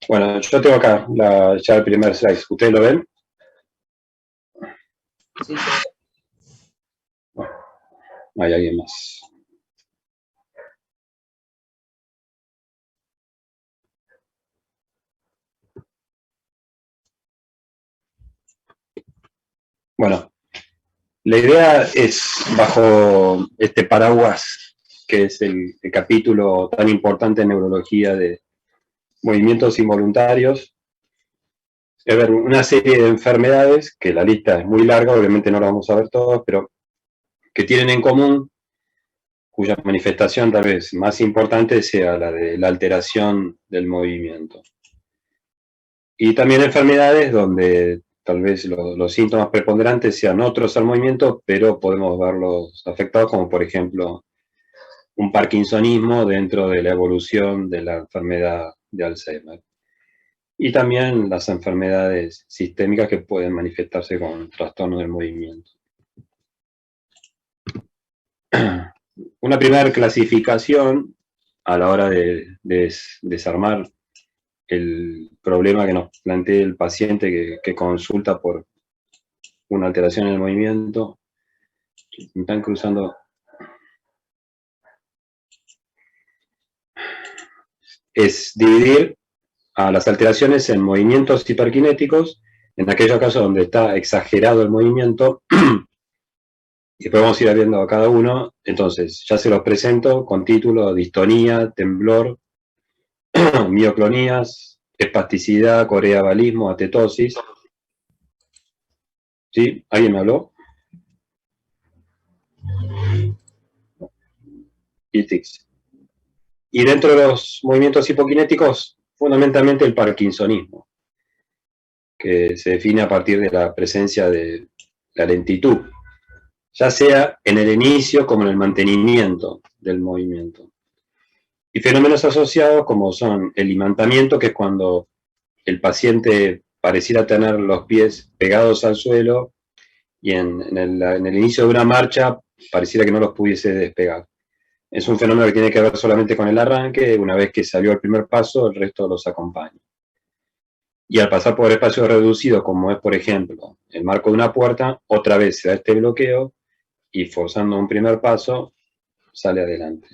Bueno, yo tengo acá ya el primer slide. ¿Ustedes lo ven? Sí. Bueno, hay alguien más. Bueno, la idea es, bajo este paraguas, que es el capítulo tan importante en neurología de movimientos involuntarios, es ver una serie de enfermedades, que la lista es muy larga, obviamente no la vamos a ver todas, pero que tienen en común, cuya manifestación tal vez más importante sea la de la alteración del movimiento. Y también enfermedades donde tal vez los síntomas preponderantes sean otros al movimiento, pero podemos verlos afectados, como por ejemplo un parkinsonismo dentro de la evolución de la enfermedad de Alzheimer. Y también las enfermedades sistémicas que pueden manifestarse con trastorno del movimiento. Una primera clasificación a la hora de desarmar el problema que nos plantea el paciente que consulta por una alteración en el movimiento. Me están cruzando. Es dividir a las alteraciones en movimientos hiperkinéticos, en aquellos casos donde está exagerado el movimiento, y después vamos a ir viendo a cada uno. Entonces, ya se los presento con título: distonía, temblor, mioclonías, espasticidad, coreabalismo, atetosis. ¿Sí? ¿Alguien me habló? Y tics. Y dentro de los movimientos hipokinéticos, fundamentalmente el parkinsonismo, que se define a partir de la presencia de la lentitud, ya sea en el inicio como en el mantenimiento del movimiento. Y fenómenos asociados como son el imantamiento, que es cuando el paciente pareciera tener los pies pegados al suelo y en el inicio de una marcha pareciera que no los pudiese despegar. Es un fenómeno que tiene que ver solamente con el arranque. Una vez que salió el primer paso, el resto los acompaña. Y al pasar por espacios reducidos, como es, por ejemplo, el marco de una puerta, otra vez se da este bloqueo y, forzando un primer paso, sale adelante.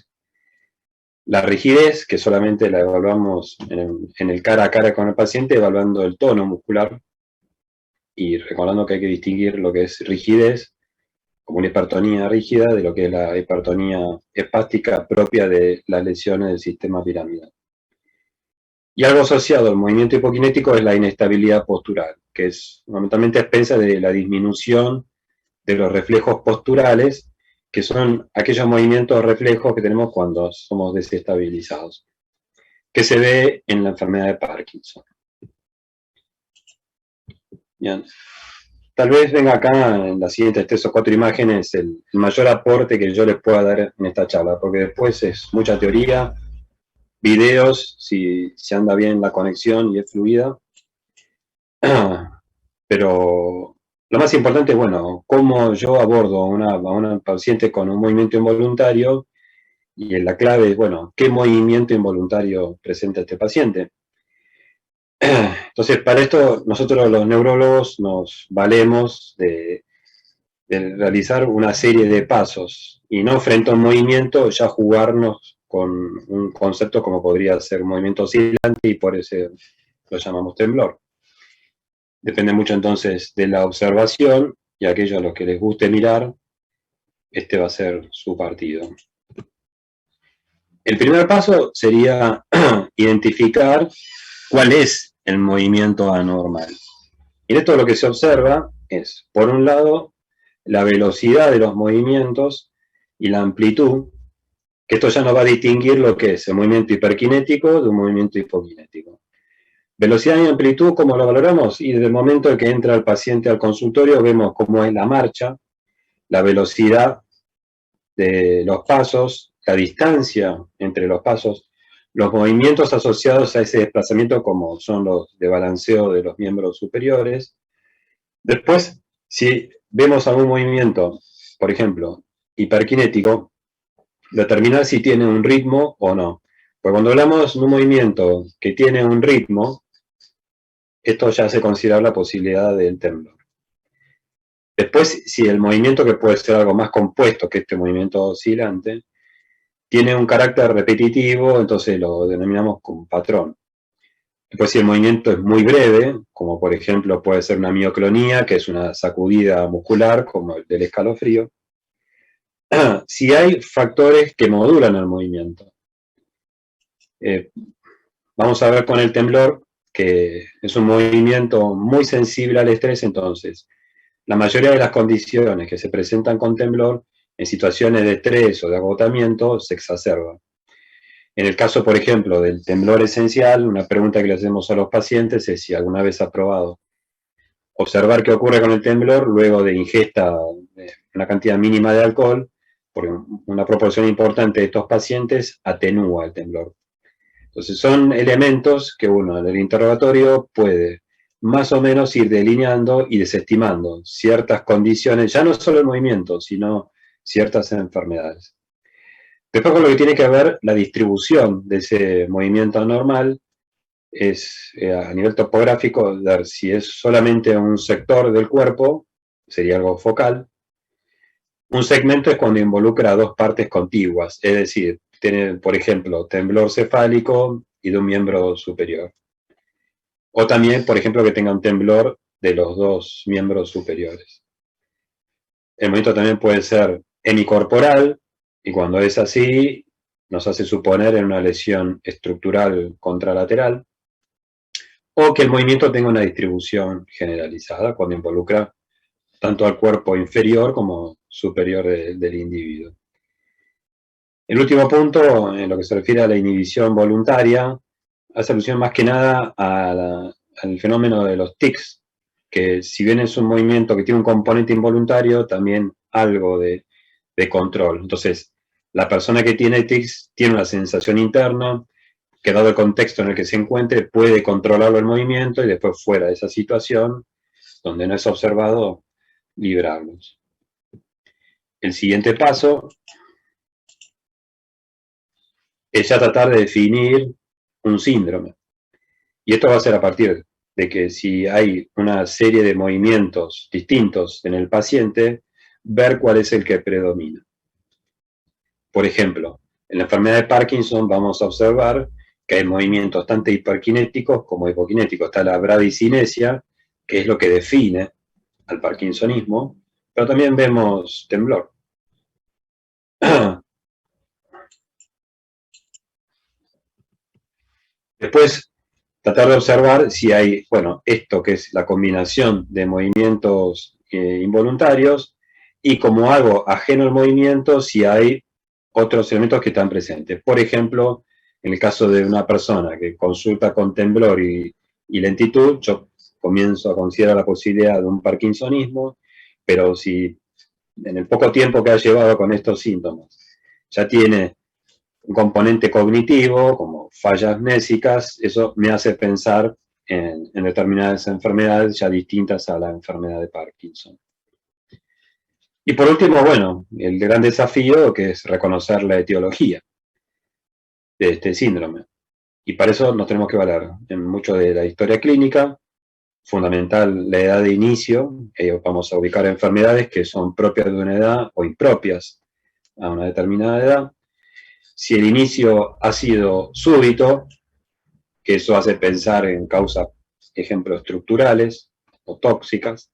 La rigidez, que solamente la evaluamos en el cara a cara con el paciente, evaluando el tono muscular y recordando que hay que distinguir lo que es rigidez, como una hipertonía rígida, de lo que es la hipertonía espástica propia de las lesiones del sistema piramidal. Y algo asociado al movimiento hipokinético es la inestabilidad postural, que es fundamentalmente a expensas de la disminución de los reflejos posturales, que son aquellos movimientos reflejos que tenemos cuando somos desestabilizados, que se ve en la enfermedad de Parkinson. Bien. Tal vez venga acá en las siguientes 3 o 4 imágenes el mayor aporte que yo les pueda dar en esta charla, porque después es mucha teoría, videos, si anda bien la conexión y es fluida. Pero lo más importante es, bueno, cómo yo abordo a una paciente con un movimiento involuntario, y la clave es, bueno, ¿qué movimiento involuntario presenta este paciente? Entonces, para esto, nosotros los neurólogos nos valemos de realizar una serie de pasos, y no frente a un movimiento ya jugarnos con un concepto como podría ser movimiento oscilante, y por eso lo llamamos temblor. Depende mucho entonces de la observación, y aquellos a los que les guste mirar, este va a ser su partido. El primer paso sería identificar cuál es el movimiento anormal. Y en esto lo que se observa es, por un lado, la velocidad de los movimientos y la amplitud, que esto ya nos va a distinguir lo que es el movimiento hiperkinético de un movimiento hipokinético. Velocidad y amplitud, ¿cómo lo valoramos? Y desde el momento en que entra el paciente al consultorio, vemos cómo es la marcha, la velocidad de los pasos, la distancia entre los pasos, los movimientos asociados a ese desplazamiento, como son los de balanceo de los miembros superiores. Después, si vemos algún movimiento, por ejemplo, hiperkinético, determinar si tiene un ritmo o no. Porque cuando hablamos de un movimiento que tiene un ritmo, esto ya hace considerar la posibilidad del temblor. Después, si el movimiento, que puede ser algo más compuesto que este movimiento oscilante, tiene un carácter repetitivo, entonces lo denominamos como patrón. Después, si el movimiento es muy breve, como por ejemplo puede ser una mioclonía, que es una sacudida muscular, como el del escalofrío, si hay factores que modulan el movimiento. Vamos a ver con el temblor, que es un movimiento muy sensible al estrés, entonces la mayoría de las condiciones que se presentan con temblor en situaciones de estrés o de agotamiento se exacerban. En el caso, por ejemplo, del temblor esencial, una pregunta que le hacemos a los pacientes es si alguna vez ha probado observar qué ocurre con el temblor luego de ingesta de una cantidad mínima de alcohol, porque una proporción importante de estos pacientes atenúa el temblor. Entonces son elementos que uno en el interrogatorio puede más o menos ir delineando y desestimando ciertas condiciones, ya no solo el movimiento, sino ciertas enfermedades. Después, con lo que tiene que ver la distribución de ese movimiento anormal, es a nivel topográfico, ver si es solamente un sector del cuerpo, sería algo focal. Un segmento es cuando involucra a dos partes contiguas, es decir, tiene, por ejemplo, temblor cefálico y de un miembro superior. O también, por ejemplo, que tenga un temblor de los dos miembros superiores. El movimiento también puede ser hemicorporal, y cuando es así, nos hace suponer en una lesión estructural contralateral, o que el movimiento tenga una distribución generalizada, cuando involucra tanto al cuerpo inferior como superior del individuo. El último punto, en lo que se refiere a la inhibición voluntaria, hace alusión más que nada al fenómeno de los tics, que si bien es un movimiento que tiene un componente involuntario, también algo de control. Entonces, la persona que tiene tics tiene una sensación interna, que dado el contexto en el que se encuentre, puede controlarlo el movimiento y después fuera de esa situación, donde no es observado, librarlos. El siguiente paso es ya tratar de definir un síndrome. Y esto va a ser a partir de que si hay una serie de movimientos distintos en el paciente, ver cuál es el que predomina. Por ejemplo, en la enfermedad de Parkinson vamos a observar que hay movimientos tanto hiperkinéticos como hipokinéticos. Está la bradicinesia, que es lo que define al parkinsonismo, pero también vemos temblor. Después, tratar de observar si hay, bueno, esto que es la combinación de movimientos involuntarios, y como algo ajeno al movimiento, si hay otros elementos que están presentes. Por ejemplo, en el caso de una persona que consulta con temblor y lentitud, yo comienzo a considerar la posibilidad de un parkinsonismo, pero si en el poco tiempo que ha llevado con estos síntomas ya tiene un componente cognitivo, como fallas amnésicas, eso me hace pensar en determinadas enfermedades ya distintas a la enfermedad de Parkinson. Y por último, bueno, el gran desafío que es reconocer la etiología de este síndrome. Y para eso nos tenemos que valer en mucho de la historia clínica, fundamental la edad de inicio, vamos a ubicar enfermedades que son propias de una edad o impropias a una determinada edad. Si el inicio ha sido súbito, que eso hace pensar en causas, ejemplos, estructurales o tóxicas,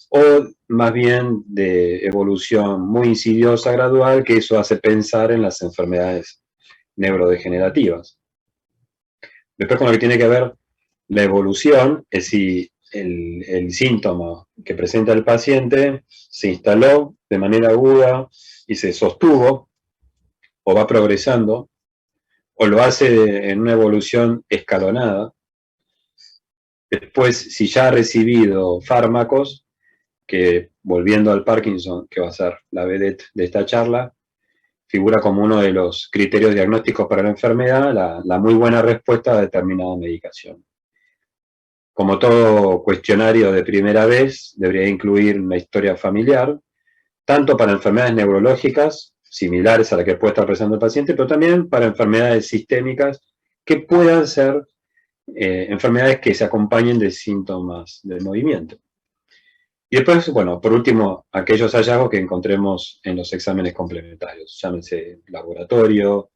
o más bien de evolución muy insidiosa, gradual, que eso hace pensar en las enfermedades neurodegenerativas. Después, con lo que tiene que ver la evolución, es si el síntoma que presenta el paciente se instaló de manera aguda y se sostuvo, o va progresando, o lo hace en una evolución escalonada. Después, si ya ha recibido fármacos, que volviendo al Parkinson, que va a ser la vedette de esta charla, figura como uno de los criterios diagnósticos para la enfermedad, la muy buena respuesta a determinada medicación. Como todo cuestionario de primera vez, debería incluir una historia familiar, tanto para enfermedades neurológicas, similares a la que puede estar presentando el paciente, pero también para enfermedades sistémicas que puedan ser enfermedades que se acompañen de síntomas del movimiento. Y después, bueno, por último, aquellos hallazgos que encontremos en los exámenes complementarios, llámense laboratorio,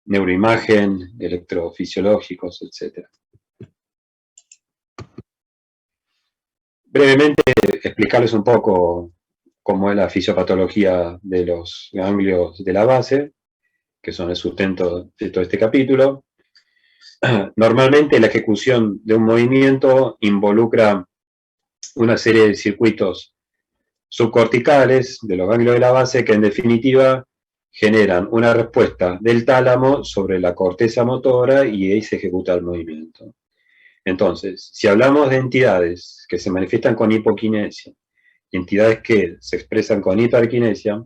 neuroimagen, electrofisiológicos, etc. Brevemente explicarles un poco cómo es la fisiopatología de los ganglios de la base, que son el sustento de todo este capítulo. Normalmente la ejecución de un movimiento involucra una serie de circuitos subcorticales de los ganglios de la base que en definitiva generan una respuesta del tálamo sobre la corteza motora y ahí se ejecuta el movimiento. Entonces, si hablamos de entidades que se manifiestan con hipoquinesia, entidades que se expresan con hiperquinesia,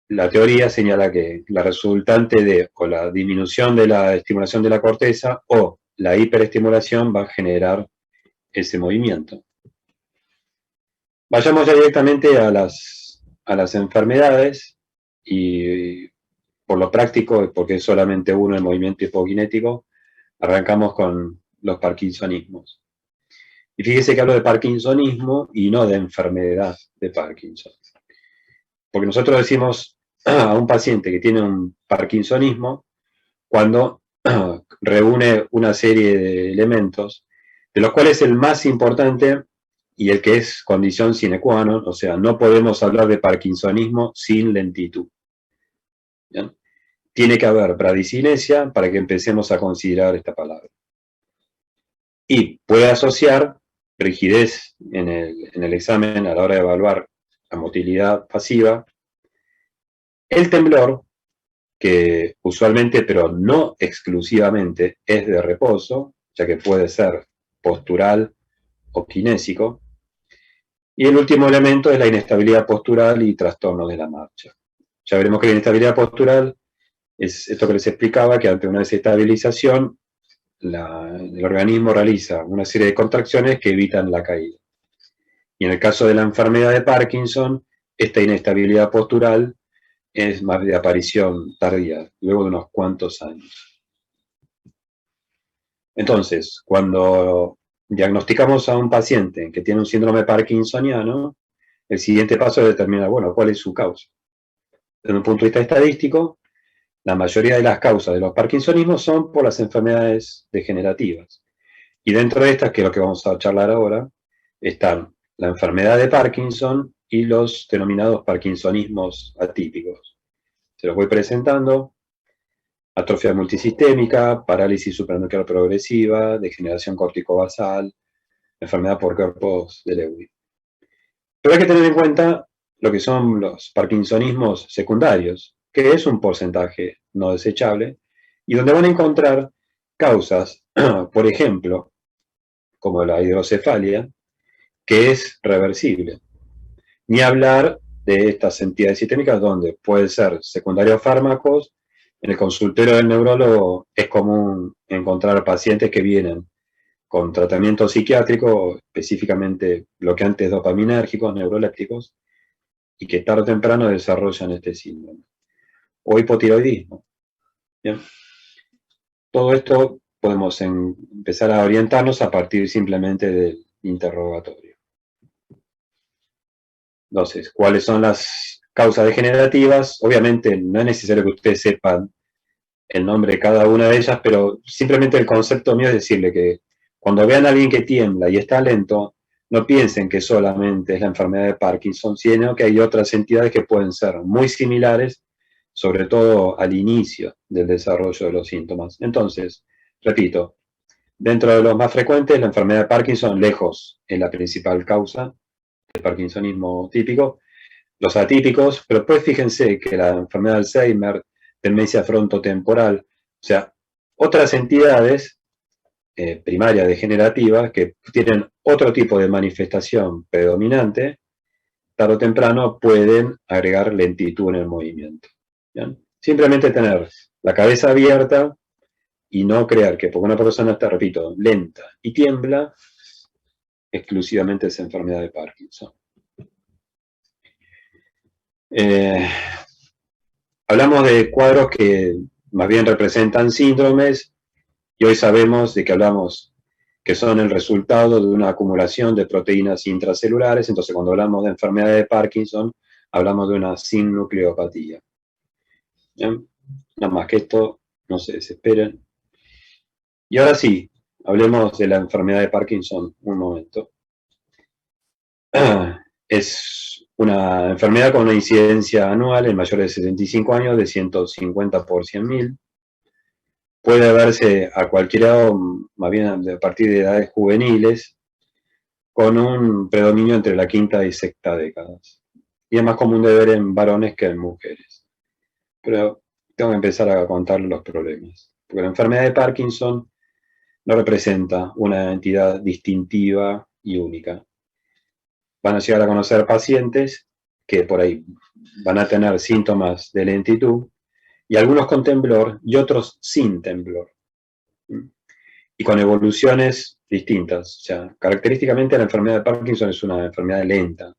la teoría señala que la resultante de o la disminución de la estimulación de la corteza o la hiperestimulación va a generar ese movimiento. Vayamos ya directamente a las enfermedades y por lo práctico, porque es solamente uno el movimiento hipokinético, arrancamos con los parkinsonismos. Y fíjese que hablo de parkinsonismo y no de enfermedad de Parkinson. Porque nosotros decimos a un paciente que tiene un parkinsonismo cuando reúne una serie de elementos, de los cuales el más importante y el que es condición sine qua non, o sea, no podemos hablar de parkinsonismo sin lentitud. ¿Bien? Tiene que haber bradicinesia para que empecemos a considerar esta palabra. Y puede asociar rigidez en el examen a la hora de evaluar la motilidad pasiva, el temblor, que usualmente, pero no exclusivamente, es de reposo, ya que puede ser postural o kinésico, y el último elemento es la inestabilidad postural y trastorno de la marcha. Ya veremos que la inestabilidad postural es esto que les explicaba, que ante una desestabilización, el organismo realiza una serie de contracciones que evitan la caída. Y en el caso de la enfermedad de Parkinson, esta inestabilidad postural es más de aparición tardía, luego de unos cuantos años. Entonces, cuando diagnosticamos a un paciente que tiene un síndrome parkinsoniano, el siguiente paso es determinar, bueno, cuál es su causa. Desde un punto de vista estadístico, la mayoría de las causas de los parkinsonismos son por las enfermedades degenerativas. Y dentro de estas, que es lo que vamos a charlar ahora, están la enfermedad de Parkinson y los denominados parkinsonismos atípicos. Se los voy presentando. Atrofia multisistémica, parálisis supranuclear progresiva, degeneración corticobasal, enfermedad por cuerpos de Lewy. Pero hay que tener en cuenta lo que son los parkinsonismos secundarios, que es un porcentaje no desechable, y donde van a encontrar causas, por ejemplo, como la hidrocefalia, que es reversible. Ni hablar de estas entidades sistémicas donde pueden ser secundarios fármacos. En el consultorio del neurólogo es común encontrar pacientes que vienen con tratamiento psiquiátrico, específicamente bloqueantes dopaminérgicos, neurolépticos, y que tarde o temprano desarrollan este síndrome. O hipotiroidismo. ¿Bien? Todo esto podemos empezar a orientarnos a partir simplemente del interrogatorio. Entonces, ¿cuáles son las causas degenerativas? Obviamente no es necesario que ustedes sepan el nombre de cada una de ellas, pero simplemente el concepto mío es decirle que cuando vean a alguien que tiembla y está lento, no piensen que solamente es la enfermedad de Parkinson, sino que hay otras entidades que pueden ser muy similares, sobre todo al inicio del desarrollo de los síntomas. Entonces, repito, dentro de los más frecuentes, la enfermedad de Parkinson, lejos, es la principal causa del parkinsonismo típico. Los atípicos, pero pues fíjense que la enfermedad de Alzheimer, demencia frontotemporal, o sea, otras entidades primarias degenerativas que tienen otro tipo de manifestación predominante, tarde o temprano pueden agregar lentitud en el movimiento. ¿Bien? Simplemente tener la cabeza abierta y no creer que porque una persona está, repito, lenta y tiembla, exclusivamente es enfermedad de Parkinson. Hablamos de cuadros que más bien representan síndromes y hoy sabemos de que hablamos que son el resultado de una acumulación de proteínas intracelulares. Entonces, cuando hablamos de enfermedad de Parkinson, hablamos de una sinnucleopatía. ¿Bien? Nada más que esto, no se desesperen. Y ahora sí, hablemos de la enfermedad de Parkinson un momento. Es una enfermedad con una incidencia anual en mayores de 75 años de 150 por 100.000. Puede verse a cualquier edad, más bien a partir de edades juveniles, con un predominio entre la quinta y sexta décadas. Y es más común de ver en varones que en mujeres. Pero tengo que empezar a contar los problemas. Porque la enfermedad de Parkinson no representa una entidad distintiva y única. Van a llegar a conocer pacientes que por ahí van a tener síntomas de lentitud, y algunos con temblor y otros sin temblor. Y con evoluciones distintas. O sea, característicamente la enfermedad de Parkinson es una enfermedad lenta,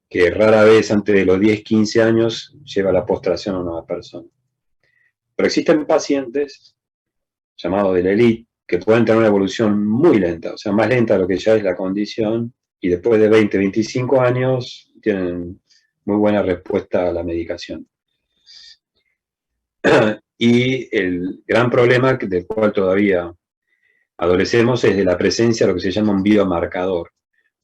que rara vez antes de los 10-15 años lleva a la postración a una persona. Pero existen pacientes, llamados de la élite, que pueden tener una evolución muy lenta, o sea, más lenta de lo que ya es la condición, y después de 20-25 años tienen muy buena respuesta a la medicación. Y el gran problema del cual todavía adolecemos es de la presencia de lo que se llama un biomarcador.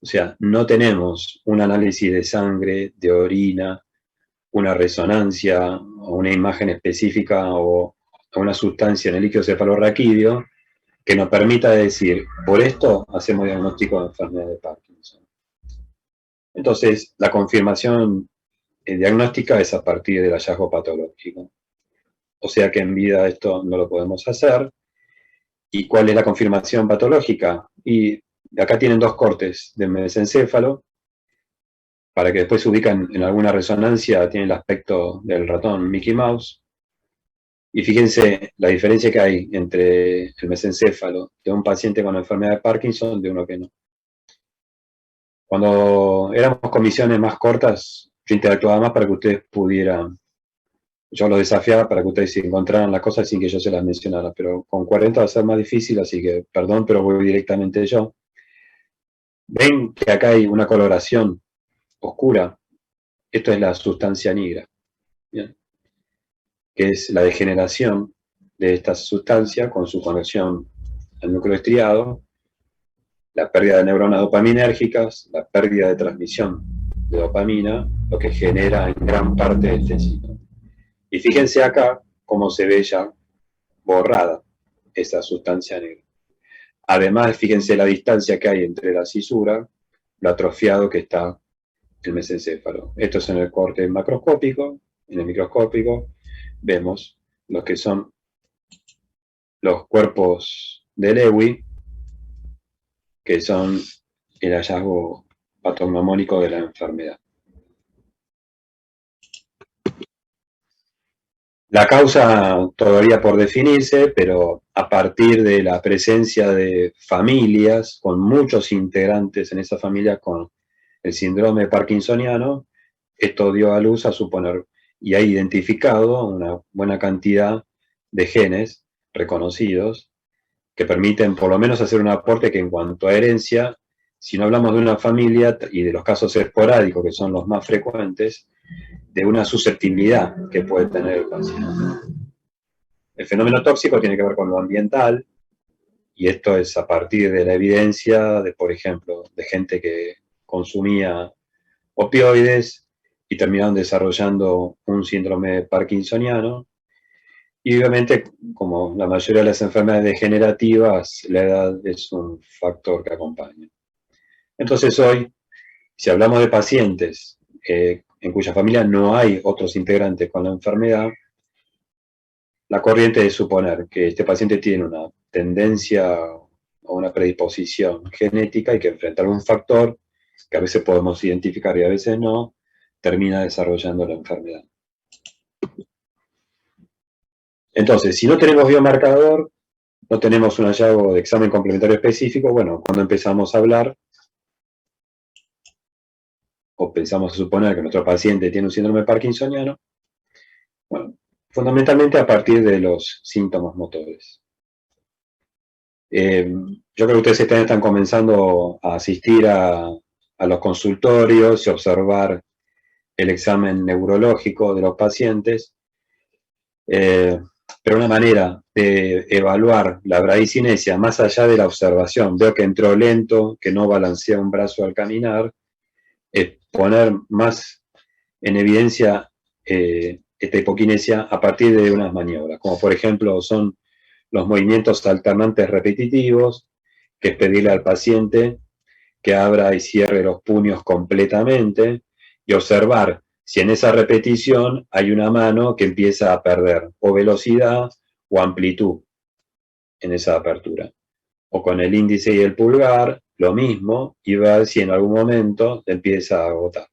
O sea, no tenemos un análisis de sangre, de orina, una resonancia o una imagen específica o una sustancia en el líquido cefalorraquídeo que nos permita decir, por esto hacemos diagnóstico de enfermedad de Parkinson. Entonces, la confirmación diagnóstica es a partir del hallazgo patológico. O sea que en vida esto no lo podemos hacer. ¿Y cuál es la confirmación patológica? Y acá tienen dos cortes de mesencéfalo, para que después se ubican en alguna resonancia, tiene el aspecto del ratón Mickey Mouse. Y fíjense la diferencia que hay entre el mesencéfalo de un paciente con enfermedad de Parkinson de uno que no. Cuando éramos comisiones más cortas, yo interactuaba más para que ustedes pudieran, yo los desafiaba para que ustedes se encontraran las cosas sin que yo se las mencionara, pero con 40 va a ser más difícil, así que perdón, pero voy directamente yo. Ven que acá hay una coloración oscura. Esto es la sustancia negra, ¿bien? Que es la degeneración de esta sustancia con su conexión al núcleo estriado, la pérdida de neuronas dopaminérgicas, la pérdida de transmisión de dopamina, lo que genera en gran parte este ciclo. Y fíjense acá cómo se ve ya borrada esa sustancia negra. Además, fíjense la distancia que hay entre la cisura, lo atrofiado que está el mesencéfalo. Esto es en el corte macroscópico. En el microscópico vemos lo que son los cuerpos de Lewy, que son el hallazgo patognomónico de la enfermedad. La causa todavía por definirse, pero a partir de la presencia de familias con muchos integrantes en esa familia con el síndrome parkinsoniano, esto dio a luz a suponer y ha identificado una buena cantidad de genes reconocidos que permiten por lo menos hacer un aporte que en cuanto a herencia, si no hablamos de una familia y de los casos esporádicos que son los más frecuentes, de una susceptibilidad que puede tener el paciente. El fenómeno tóxico tiene que ver con lo ambiental, y esto es a partir de la evidencia de, por ejemplo, de gente que consumía opioides y terminaron desarrollando un síndrome parkinsoniano. Y obviamente, como la mayoría de las enfermedades degenerativas, la edad es un factor que acompaña. Entonces hoy, si hablamos de pacientes en cuya familia no hay otros integrantes con la enfermedad, la corriente es suponer que este paciente tiene una tendencia o una predisposición genética y que frente a algún factor, que a veces podemos identificar y a veces no, termina desarrollando la enfermedad. Entonces, si no tenemos biomarcador, no tenemos un hallazgo de examen complementario específico, bueno, cuando empezamos a hablar, o pensamos a suponer que nuestro paciente tiene un síndrome parkinsoniano, bueno, fundamentalmente a partir de los síntomas motores. Yo creo que ustedes están comenzando a asistir a los consultorios y observar el examen neurológico de los pacientes, pero una manera de evaluar la bradicinesia más allá de la observación, veo que entró lento, que no balancea un brazo al caminar, es poner más en evidencia esta hipoquinesia a partir de unas maniobras, como por ejemplo son los movimientos alternantes repetitivos, que es pedirle al paciente que abra y cierre los puños completamente y observar si en esa repetición hay una mano que empieza a perder o velocidad o amplitud en esa apertura. O con el índice y el pulgar, lo mismo, y ver si en algún momento empieza a agotar.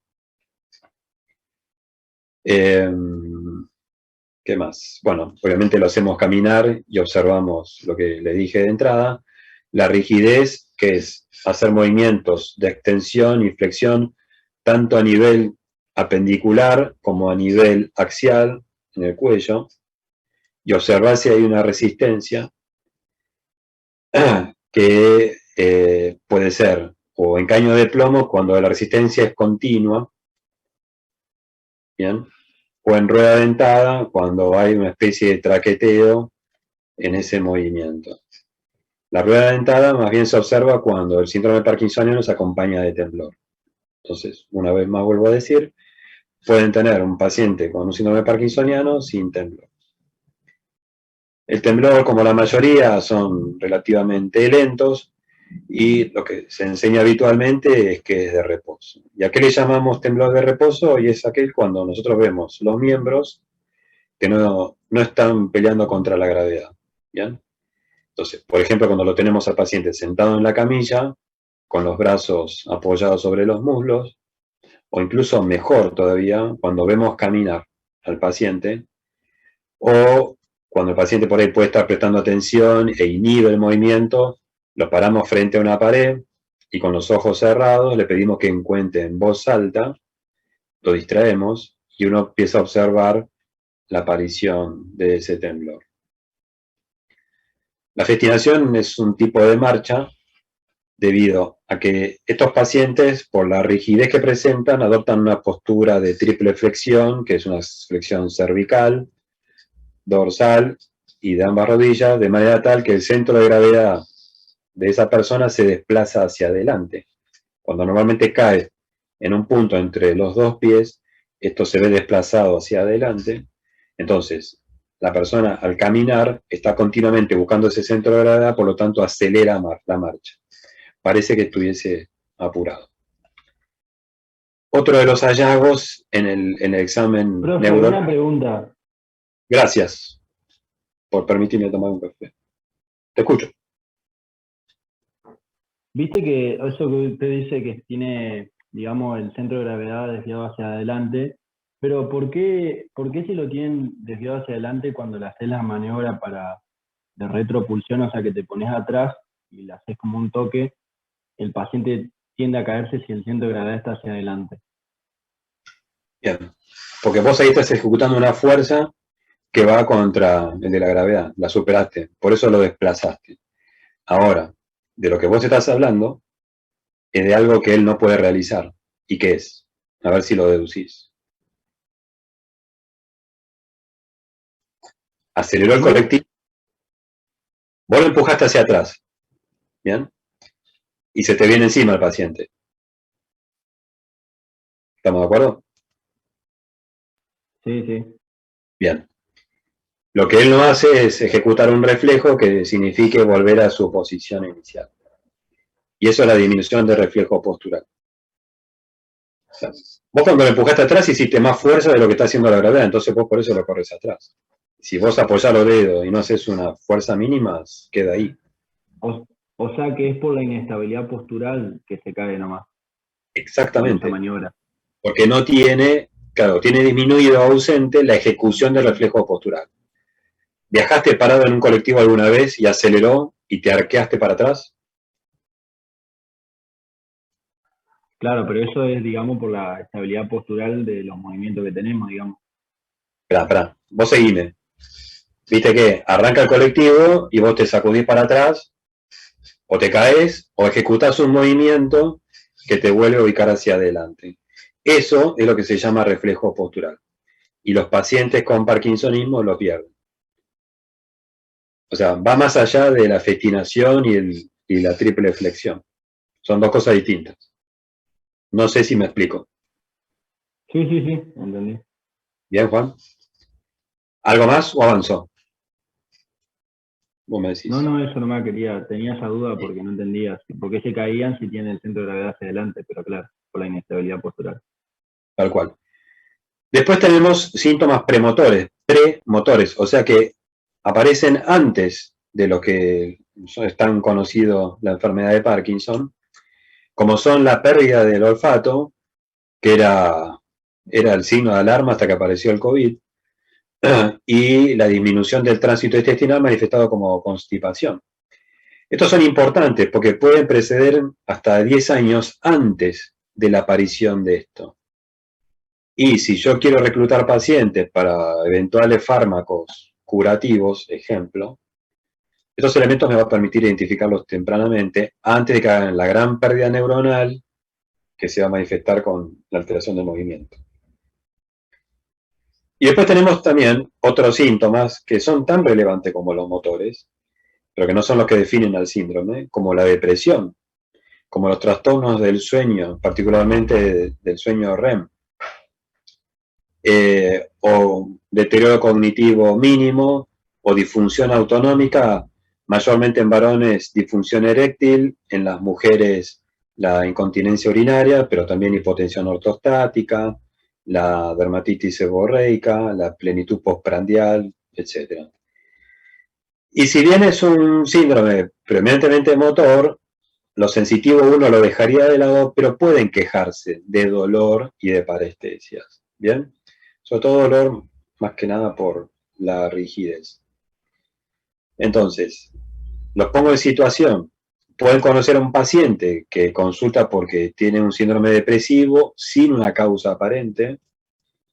¿Qué más? Bueno, obviamente lo hacemos caminar y observamos lo que le dije de entrada. La rigidez, que es hacer movimientos de extensión y flexión, tanto a nivel apendicular como a nivel axial en el cuello, y observar si hay una resistencia que puede ser o en caño de plomo cuando la resistencia es continua, ¿bien? O en rueda dentada cuando hay una especie de traqueteo en ese movimiento. La rueda dentada más bien se observa cuando el síndrome parkinsoniano se acompaña de temblor. Entonces, una vez más vuelvo a decir, pueden tener un paciente con un síndrome parkinsoniano sin temblor. El temblor, como la mayoría, son relativamente lentos y lo que se enseña habitualmente es que es de reposo. ¿Y a qué le llamamos temblor de reposo? Y es aquel cuando nosotros vemos los miembros que no están peleando contra la gravedad. ¿Bien? Entonces, por ejemplo, cuando lo tenemos al paciente sentado en la camilla, con los brazos apoyados sobre los muslos, o incluso mejor todavía, cuando vemos caminar al paciente, o cuando el paciente por ahí puede estar prestando atención e inhibe el movimiento, lo paramos frente a una pared y con los ojos cerrados le pedimos que encuentre en voz alta, lo distraemos y uno empieza a observar la aparición de ese temblor. La festinación es un tipo de marcha debido a que estos pacientes, por la rigidez que presentan, adoptan una postura de triple flexión, que es una flexión cervical, dorsal y de ambas rodillas, de manera tal que el centro de gravedad de esa persona se desplaza hacia adelante. Cuando normalmente cae en un punto entre los dos pies, esto se ve desplazado hacia adelante. Entonces, la persona al caminar está continuamente buscando ese centro de gravedad, por lo tanto acelera la marcha. Parece que estuviese apurado. Otro de los hallazgos en el examen Profe, una pregunta. Gracias por permitirme tomar un café. Te escucho. Viste que eso que usted dice que tiene, digamos, el centro de gravedad desviado hacia adelante, pero por qué si lo tienen desviado hacia adelante cuando le haces la maniobra de retropulsión, o sea que te pones atrás y le haces como un toque, el paciente tiende a caerse si el centro de gravedad está hacia adelante? Bien. Porque vos ahí estás ejecutando una fuerza que va contra el de la gravedad. La superaste. Por eso lo desplazaste. Ahora, de lo que vos estás hablando es de algo que él no puede realizar. ¿Y qué es? A ver si lo deducís. Aceleró el colectivo. Vos lo empujaste hacia atrás. ¿Bien? Y se te viene encima el paciente. ¿Estamos de acuerdo? Sí, sí. Bien. Lo que él no hace es ejecutar un reflejo que signifique volver a su posición inicial. Y eso es la disminución del reflejo postural. O sea, vos cuando lo empujaste atrás hiciste más fuerza de lo que está haciendo la gravedad, entonces vos por eso lo corres atrás. Si vos apoyás los dedos y no haces una fuerza mínima, queda ahí. O sea que es por la inestabilidad postural que se cae nomás con esa Exactamente. maniobra. Porque no tiene, claro, tiene disminuido o ausente la ejecución del reflejo postural. ¿Viajaste parado en un colectivo alguna vez y aceleró y te arqueaste para atrás? Claro, pero eso es, digamos, por la estabilidad postural de los movimientos que tenemos, digamos. Esperá, vos seguime. Viste que arranca el colectivo y vos te sacudís para atrás O te caes o ejecutas un movimiento que te vuelve a ubicar hacia adelante. Eso es lo que se llama reflejo postural. Y los pacientes con parkinsonismo lo pierden. O sea, va más allá de la festinación y la triple flexión. Son dos cosas distintas. No sé si me explico. Sí, entendí. Bien, Juan. ¿Algo más o avanzó? Vos me decís. No, eso nomás tenía esa duda porque no entendía por qué se caían si tienen el centro de gravedad hacia adelante, pero claro, por la inestabilidad postural. Tal cual. Después tenemos síntomas premotores, o sea que aparecen antes de lo que es tan conocido la enfermedad de Parkinson, como son la pérdida del olfato, que era el signo de alarma hasta que apareció el COVID, y la disminución del tránsito intestinal manifestado como constipación. Estos son importantes porque pueden preceder hasta 10 años antes de la aparición de esto. Y si yo quiero reclutar pacientes para eventuales fármacos curativos, ejemplo, estos elementos me van a permitir identificarlos tempranamente antes de que hagan la gran pérdida neuronal que se va a manifestar con la alteración del movimiento. Y después tenemos también otros síntomas que son tan relevantes como los motores, pero que no son los que definen al síndrome, como la depresión, como los trastornos del sueño, particularmente del sueño REM, o deterioro cognitivo mínimo, o disfunción autonómica, mayormente en varones disfunción eréctil, en las mujeres la incontinencia urinaria, pero también hipotensión ortostática, la dermatitis seborreica, la plenitud postprandial, etc. Y si bien es un síndrome preeminentemente motor, lo sensitivo uno lo dejaría de lado, pero pueden quejarse de dolor y de parestesias. ¿Bien? Sobre todo dolor, más que nada por la rigidez. Entonces, los pongo en situación. Pueden conocer a un paciente que consulta porque tiene un síndrome depresivo sin una causa aparente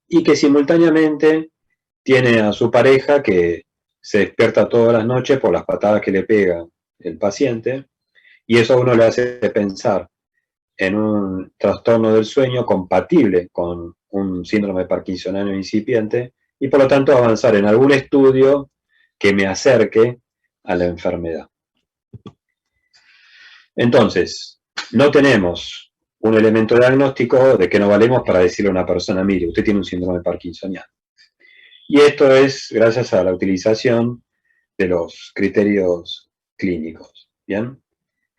y que simultáneamente tiene a su pareja que se despierta todas las noches por las patadas que le pega el paciente, y eso a uno le hace pensar en un trastorno del sueño compatible con un síndrome parkinsoniano incipiente y por lo tanto avanzar en algún estudio que me acerque a la enfermedad. Entonces, no tenemos un elemento diagnóstico de que nos valemos para decirle a una persona, mire, usted tiene un síndrome parkinsoniano. Y esto es gracias a la utilización de los criterios clínicos, ¿bien?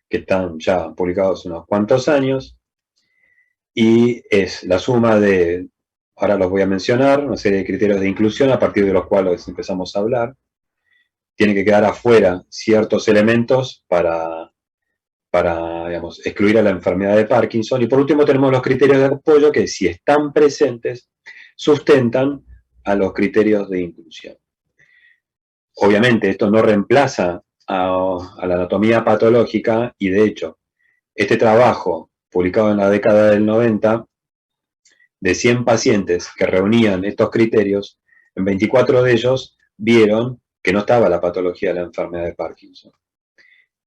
Que están ya publicados unos cuantos años, y es la suma de, ahora los voy a mencionar, una serie de criterios de inclusión a partir de los cuales empezamos a hablar. Tiene que quedar afuera ciertos elementos para digamos, excluir a la enfermedad de Parkinson. Y por último tenemos los criterios de apoyo que, si están presentes, sustentan a los criterios de inclusión. Obviamente esto no reemplaza a la anatomía patológica, y de hecho este trabajo publicado en la década del 90, de 100 pacientes que reunían estos criterios, en 24 de ellos vieron que no estaba la patología de la enfermedad de Parkinson.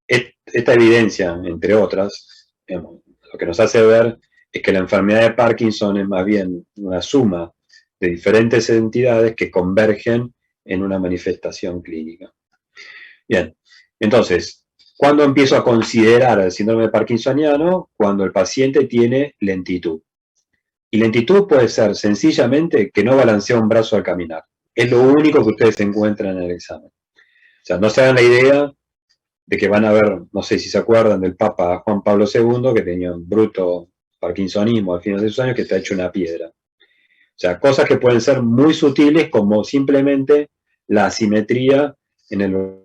Esta evidencia, entre otras, digamos, lo que nos hace ver es que la enfermedad de Parkinson es más bien una suma de diferentes entidades que convergen en una manifestación clínica. Bien, entonces, ¿cuándo empiezo a considerar el síndrome parkinsoniano? Cuando el paciente tiene lentitud. Y lentitud puede ser sencillamente que no balancea un brazo al caminar. Es lo único que ustedes encuentran en el examen. O sea, no se hagan la idea de que van a ver, no sé si se acuerdan del Papa Juan Pablo II, que tenía un bruto parkinsonismo al final de sus años, que está hecho una piedra. O sea, cosas que pueden ser muy sutiles, como simplemente la asimetría en el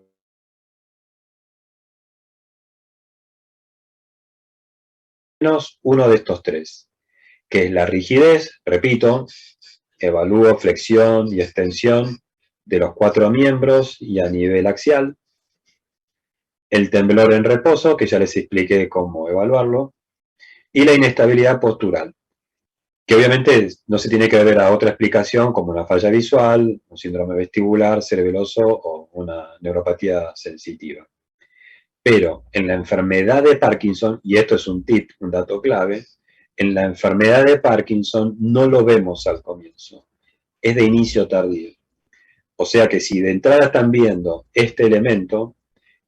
menos uno de estos tres, que es la rigidez, repito, evalúo flexión y extensión de los 4 miembros y a nivel axial, el temblor en reposo, que ya les expliqué cómo evaluarlo, y la inestabilidad postural, que obviamente no se tiene que deber a otra explicación como una falla visual, un síndrome vestibular, cerebeloso o una neuropatía sensitiva. Pero en la enfermedad de Parkinson, y esto es un tip, un dato clave, en la enfermedad de Parkinson no lo vemos al comienzo, es de inicio tardío. O sea que si de entrada están viendo este elemento,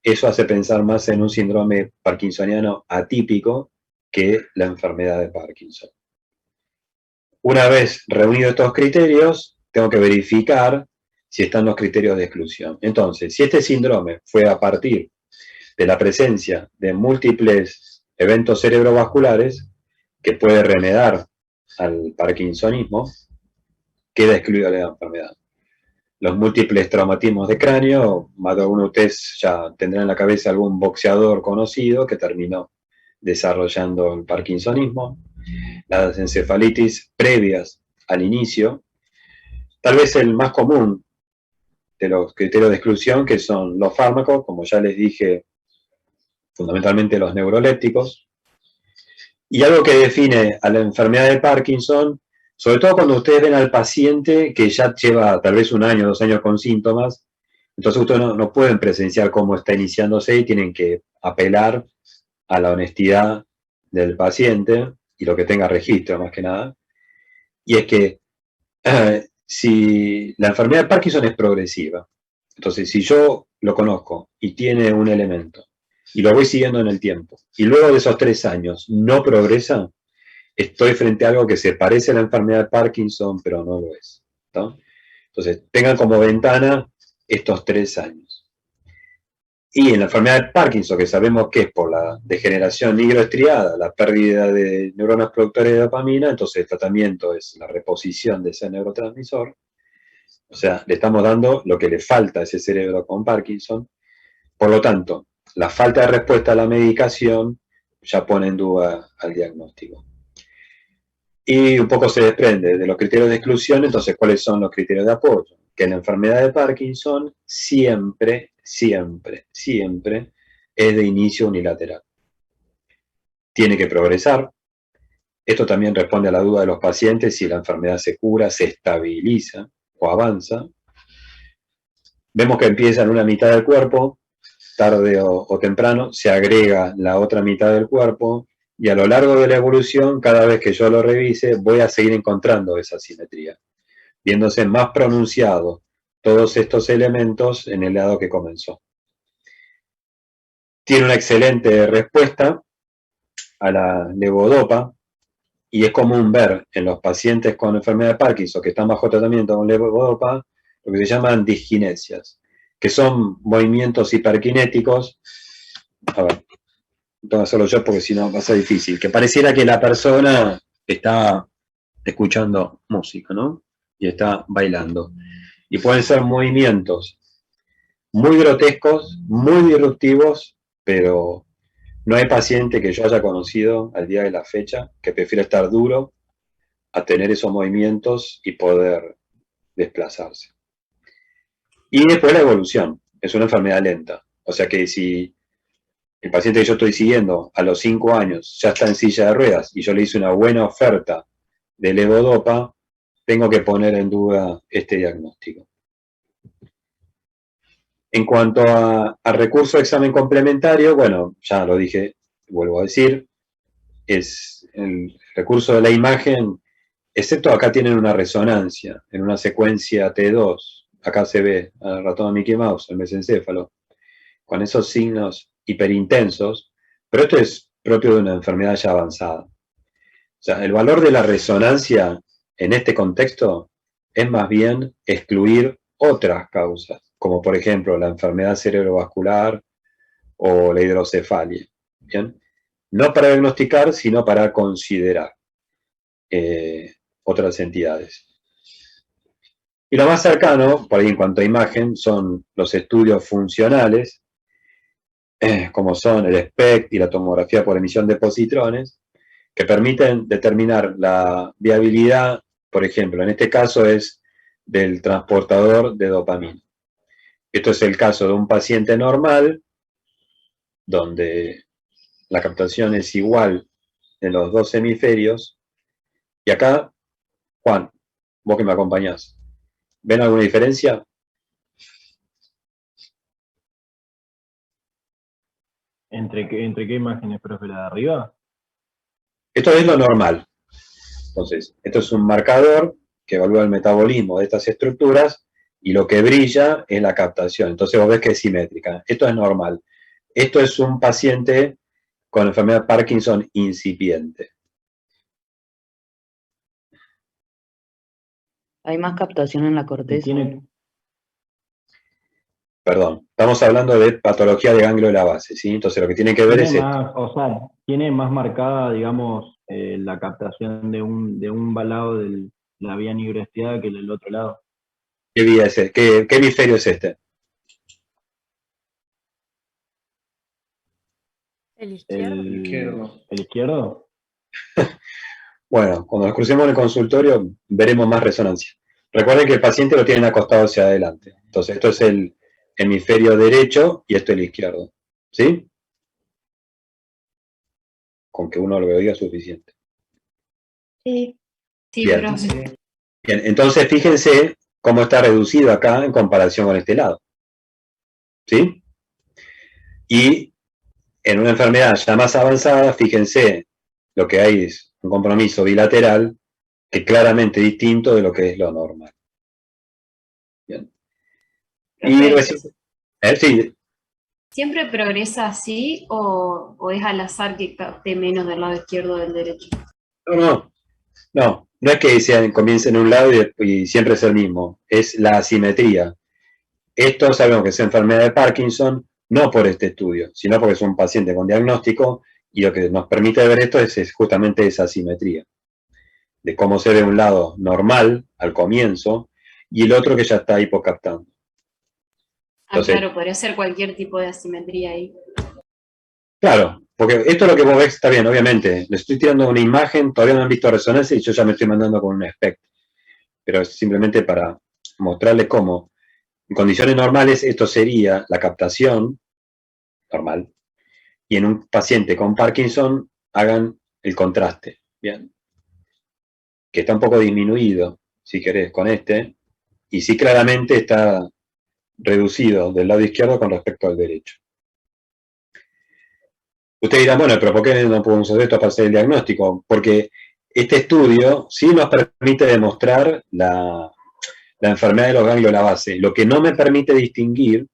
eso hace pensar más en un síndrome parkinsoniano atípico que la enfermedad de Parkinson. Una vez reunidos estos criterios, tengo que verificar si están los criterios de exclusión. Entonces, si este síndrome fue a partir de la presencia de múltiples eventos cerebrovasculares que puede remedar al parkinsonismo, queda excluida la enfermedad. Los múltiples traumatismos de cráneo, más de uno de ustedes ya tendrá en la cabeza algún boxeador conocido que terminó desarrollando el parkinsonismo, las encefalitis previas al inicio, tal vez el más común de los criterios de exclusión, que son los fármacos, como ya les dije, fundamentalmente los neurolépticos, y algo que define a la enfermedad de Parkinson, sobre todo cuando ustedes ven al paciente que ya lleva tal vez 1 año, 2 años con síntomas, entonces ustedes no pueden presenciar cómo está iniciándose y tienen que apelar a la honestidad del paciente y lo que tenga registro más que nada. Y es que si la enfermedad de Parkinson es progresiva, entonces si yo lo conozco y tiene un elemento y lo voy siguiendo en el tiempo y luego de esos 3 años no progresa, estoy frente a algo que se parece a la enfermedad de Parkinson, pero no lo es, ¿no? Entonces, tengan como ventana estos 3 años. Y en la enfermedad de Parkinson, que sabemos que es por la degeneración nigroestriada, la pérdida de neuronas productores de dopamina, entonces el tratamiento es la reposición de ese neurotransmisor. O sea, le estamos dando lo que le falta a ese cerebro con Parkinson. Por lo tanto, la falta de respuesta a la medicación ya pone en duda al diagnóstico. Y un poco se desprende de los criterios de exclusión, entonces, ¿cuáles son los criterios de apoyo? Que en la enfermedad de Parkinson siempre, siempre, siempre es de inicio unilateral. Tiene que progresar. Esto también responde a la duda de los pacientes si la enfermedad se cura, se estabiliza o avanza. Vemos que empieza en una mitad del cuerpo, tarde o temprano, se agrega la otra mitad del cuerpo, y a lo largo de la evolución, cada vez que yo lo revise, voy a seguir encontrando esa simetría, viéndose más pronunciados todos estos elementos en el lado que comenzó. Tiene una excelente respuesta a la levodopa, y es común ver en los pacientes con enfermedad de Parkinson que están bajo tratamiento con levodopa lo que se llaman diskinesias, que son movimientos hiperkinéticos. A ver, tengo que hacerlo yo porque si no va a ser difícil. Que pareciera que la persona está escuchando música, ¿no? Y está bailando. Y pueden ser movimientos muy grotescos, muy disruptivos, pero no hay paciente que yo haya conocido al día de la fecha que prefiera estar duro a tener esos movimientos y poder desplazarse. Y después la evolución, es una enfermedad lenta. O sea que si el paciente que yo estoy siguiendo a los 5 años ya está en silla de ruedas y yo le hice una buena oferta de levodopa, tengo que poner en duda este diagnóstico. En cuanto a recurso de examen complementario, bueno, ya lo dije, vuelvo a decir, es el recurso de la imagen, excepto acá tienen una resonancia en una secuencia T2, acá se ve al ratón Mickey Mouse, el mesencéfalo, con esos signos hiperintensos, pero esto es propio de una enfermedad ya avanzada. O sea, el valor de la resonancia en este contexto es más bien excluir otras causas, como por ejemplo la enfermedad cerebrovascular o la hidrocefalia. ¿Bien? No para diagnosticar, sino para considerar otras entidades. Y lo más cercano, por ahí en cuanto a imagen, son los estudios funcionales, como son el SPECT y la tomografía por emisión de positrones, que permiten determinar la viabilidad, por ejemplo, en este caso es del transportador de dopamina. Esto es el caso de un paciente normal, donde la captación es igual en los 2 hemisferios, y acá, Juan, vos que me acompañás, ¿ven alguna diferencia? ¿Entre qué imágenes, profe? ¿La de arriba? Esto es lo normal. Entonces, esto es un marcador que evalúa el metabolismo de estas estructuras y lo que brilla es la captación. Entonces vos ves que es simétrica. Esto es normal. Esto es un paciente con enfermedad de Parkinson incipiente. Hay más captación en la corteza. Perdón, estamos hablando de patología de ganglio de la base, ¿sí? Entonces lo que tiene que ver es esto. O sea, tiene más marcada, digamos, la captación de un lado de la vía nigroestriada que del otro lado. ¿Qué vía es este? ¿Qué hemisferio es este? El izquierdo. ¿El izquierdo? Bueno, cuando nos crucemos en el consultorio veremos más resonancia. Recuerden que el paciente lo tienen acostado hacia adelante. Entonces esto es el hemisferio derecho y esto el izquierdo. ¿Sí? Con que uno lo vea es suficiente. Sí. Sí, Bien. profe. Bien, entonces fíjense cómo está reducido acá en comparación con este lado. ¿Sí? Y en una enfermedad ya más avanzada, fíjense, lo que hay es un compromiso bilateral que es claramente distinto de lo que es lo normal. Bien. Y Profe, sí, ¿siempre progresa así o es al azar que capte menos del lado izquierdo o del derecho? no es que comience en un lado y siempre es el mismo, es la asimetría. Esto sabemos que es enfermedad de Parkinson, no por este estudio, sino porque es un paciente con diagnóstico y lo que nos permite ver esto es justamente esa asimetría, de cómo se ve un lado normal al comienzo y el otro que ya está hipocaptando. Entonces, Claro, podría ser cualquier tipo de asimetría ahí. claro, porque esto es lo que vos ves, está bien, obviamente. Le estoy tirando una imagen, todavía no han visto resonancia y yo ya me estoy mandando con un espectro. Pero es simplemente para mostrarles cómo, en condiciones normales, esto sería la captación normal. Y en un paciente con Parkinson, hagan el contraste, ¿bien? Que está un poco disminuido, si querés, con este. Y sí claramente está reducido del lado izquierdo con respecto al derecho. Ustedes dirán, bueno, pero ¿por qué no podemos hacer esto para hacer el diagnóstico? Porque este estudio sí nos permite demostrar la enfermedad de los ganglios de la base. Lo que no me permite distinguir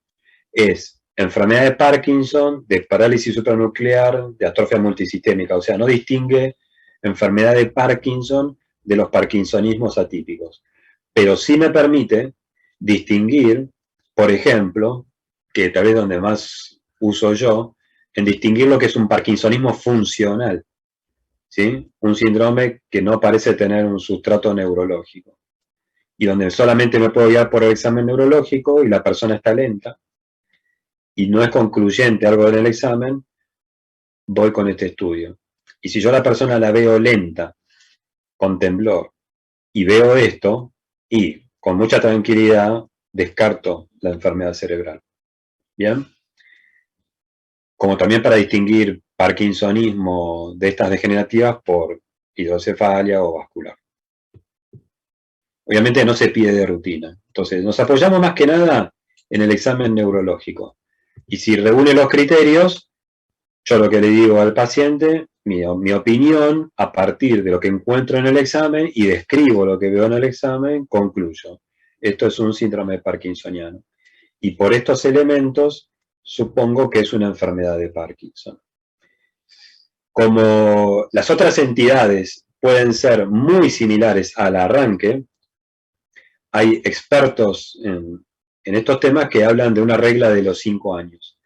es enfermedad de Parkinson, de parálisis supranuclear, de atrofia multisistémica. O sea, no distingue enfermedad de Parkinson de los parkinsonismos atípicos. Pero sí me permite distinguir, por ejemplo, que tal vez donde más uso yo, en distinguir lo que es un parkinsonismo funcional, ¿sí? Un síndrome que no parece tener un sustrato neurológico y donde solamente me puedo guiar por el examen neurológico y la persona está lenta y no es concluyente algo en el examen, voy con este estudio. Y si yo a la persona la veo lenta, con temblor, y veo esto, y con mucha tranquilidad descarto la enfermedad cerebral. ¿Bien? Como también para distinguir parkinsonismo de estas degenerativas por hidrocefalia o vascular. Obviamente no se pide de rutina. Entonces, nos apoyamos más que nada en el examen neurológico. Y si reúne los criterios, yo lo que le digo al paciente, mi opinión, a partir de lo que encuentro en el examen y describo lo que veo en el examen, concluyo. Esto es un síndrome parkinsoniano. Y por estos elementos, supongo que es una enfermedad de Parkinson. Como las otras entidades pueden ser muy similares al arranque, hay expertos en estos temas que hablan de una regla de los 5 años.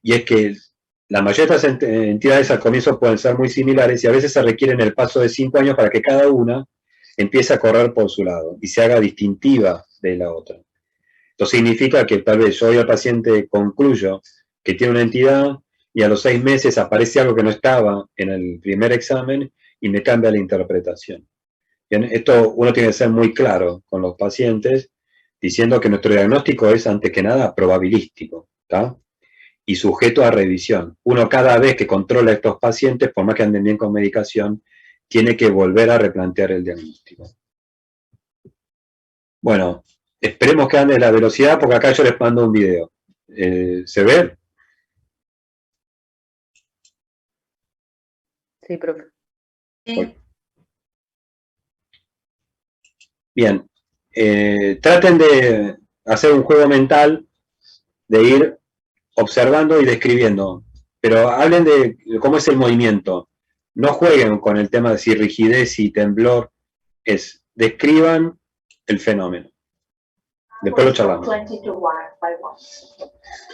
Y es que la mayoría de estas entidades al comienzo pueden ser muy similares y a veces se requieren el paso de 5 años para que cada una empiece a correr por su lado y se haga distintiva de la otra. Esto significa que tal vez yo hoy al paciente concluyo que tiene una entidad y a los 6 meses aparece algo que no estaba en el primer examen y me cambia la interpretación. Bien, esto uno tiene que ser muy claro con los pacientes, diciendo que nuestro diagnóstico es, antes que nada, probabilístico, ¿tá? Y sujeto a revisión. Uno cada vez que controla a estos pacientes, por más que anden bien con medicación, tiene que volver a replantear el diagnóstico. Bueno, esperemos que ande la velocidad, porque acá yo les mando un video. ¿Se ve? Sí, profe. Bien. Traten de hacer un juego mental, de ir observando y describiendo, pero hablen de cómo es el movimiento. No jueguen con el tema de si rigidez y temblor, describan el fenómeno. Después lo charlamos. 20 to 1 by 1.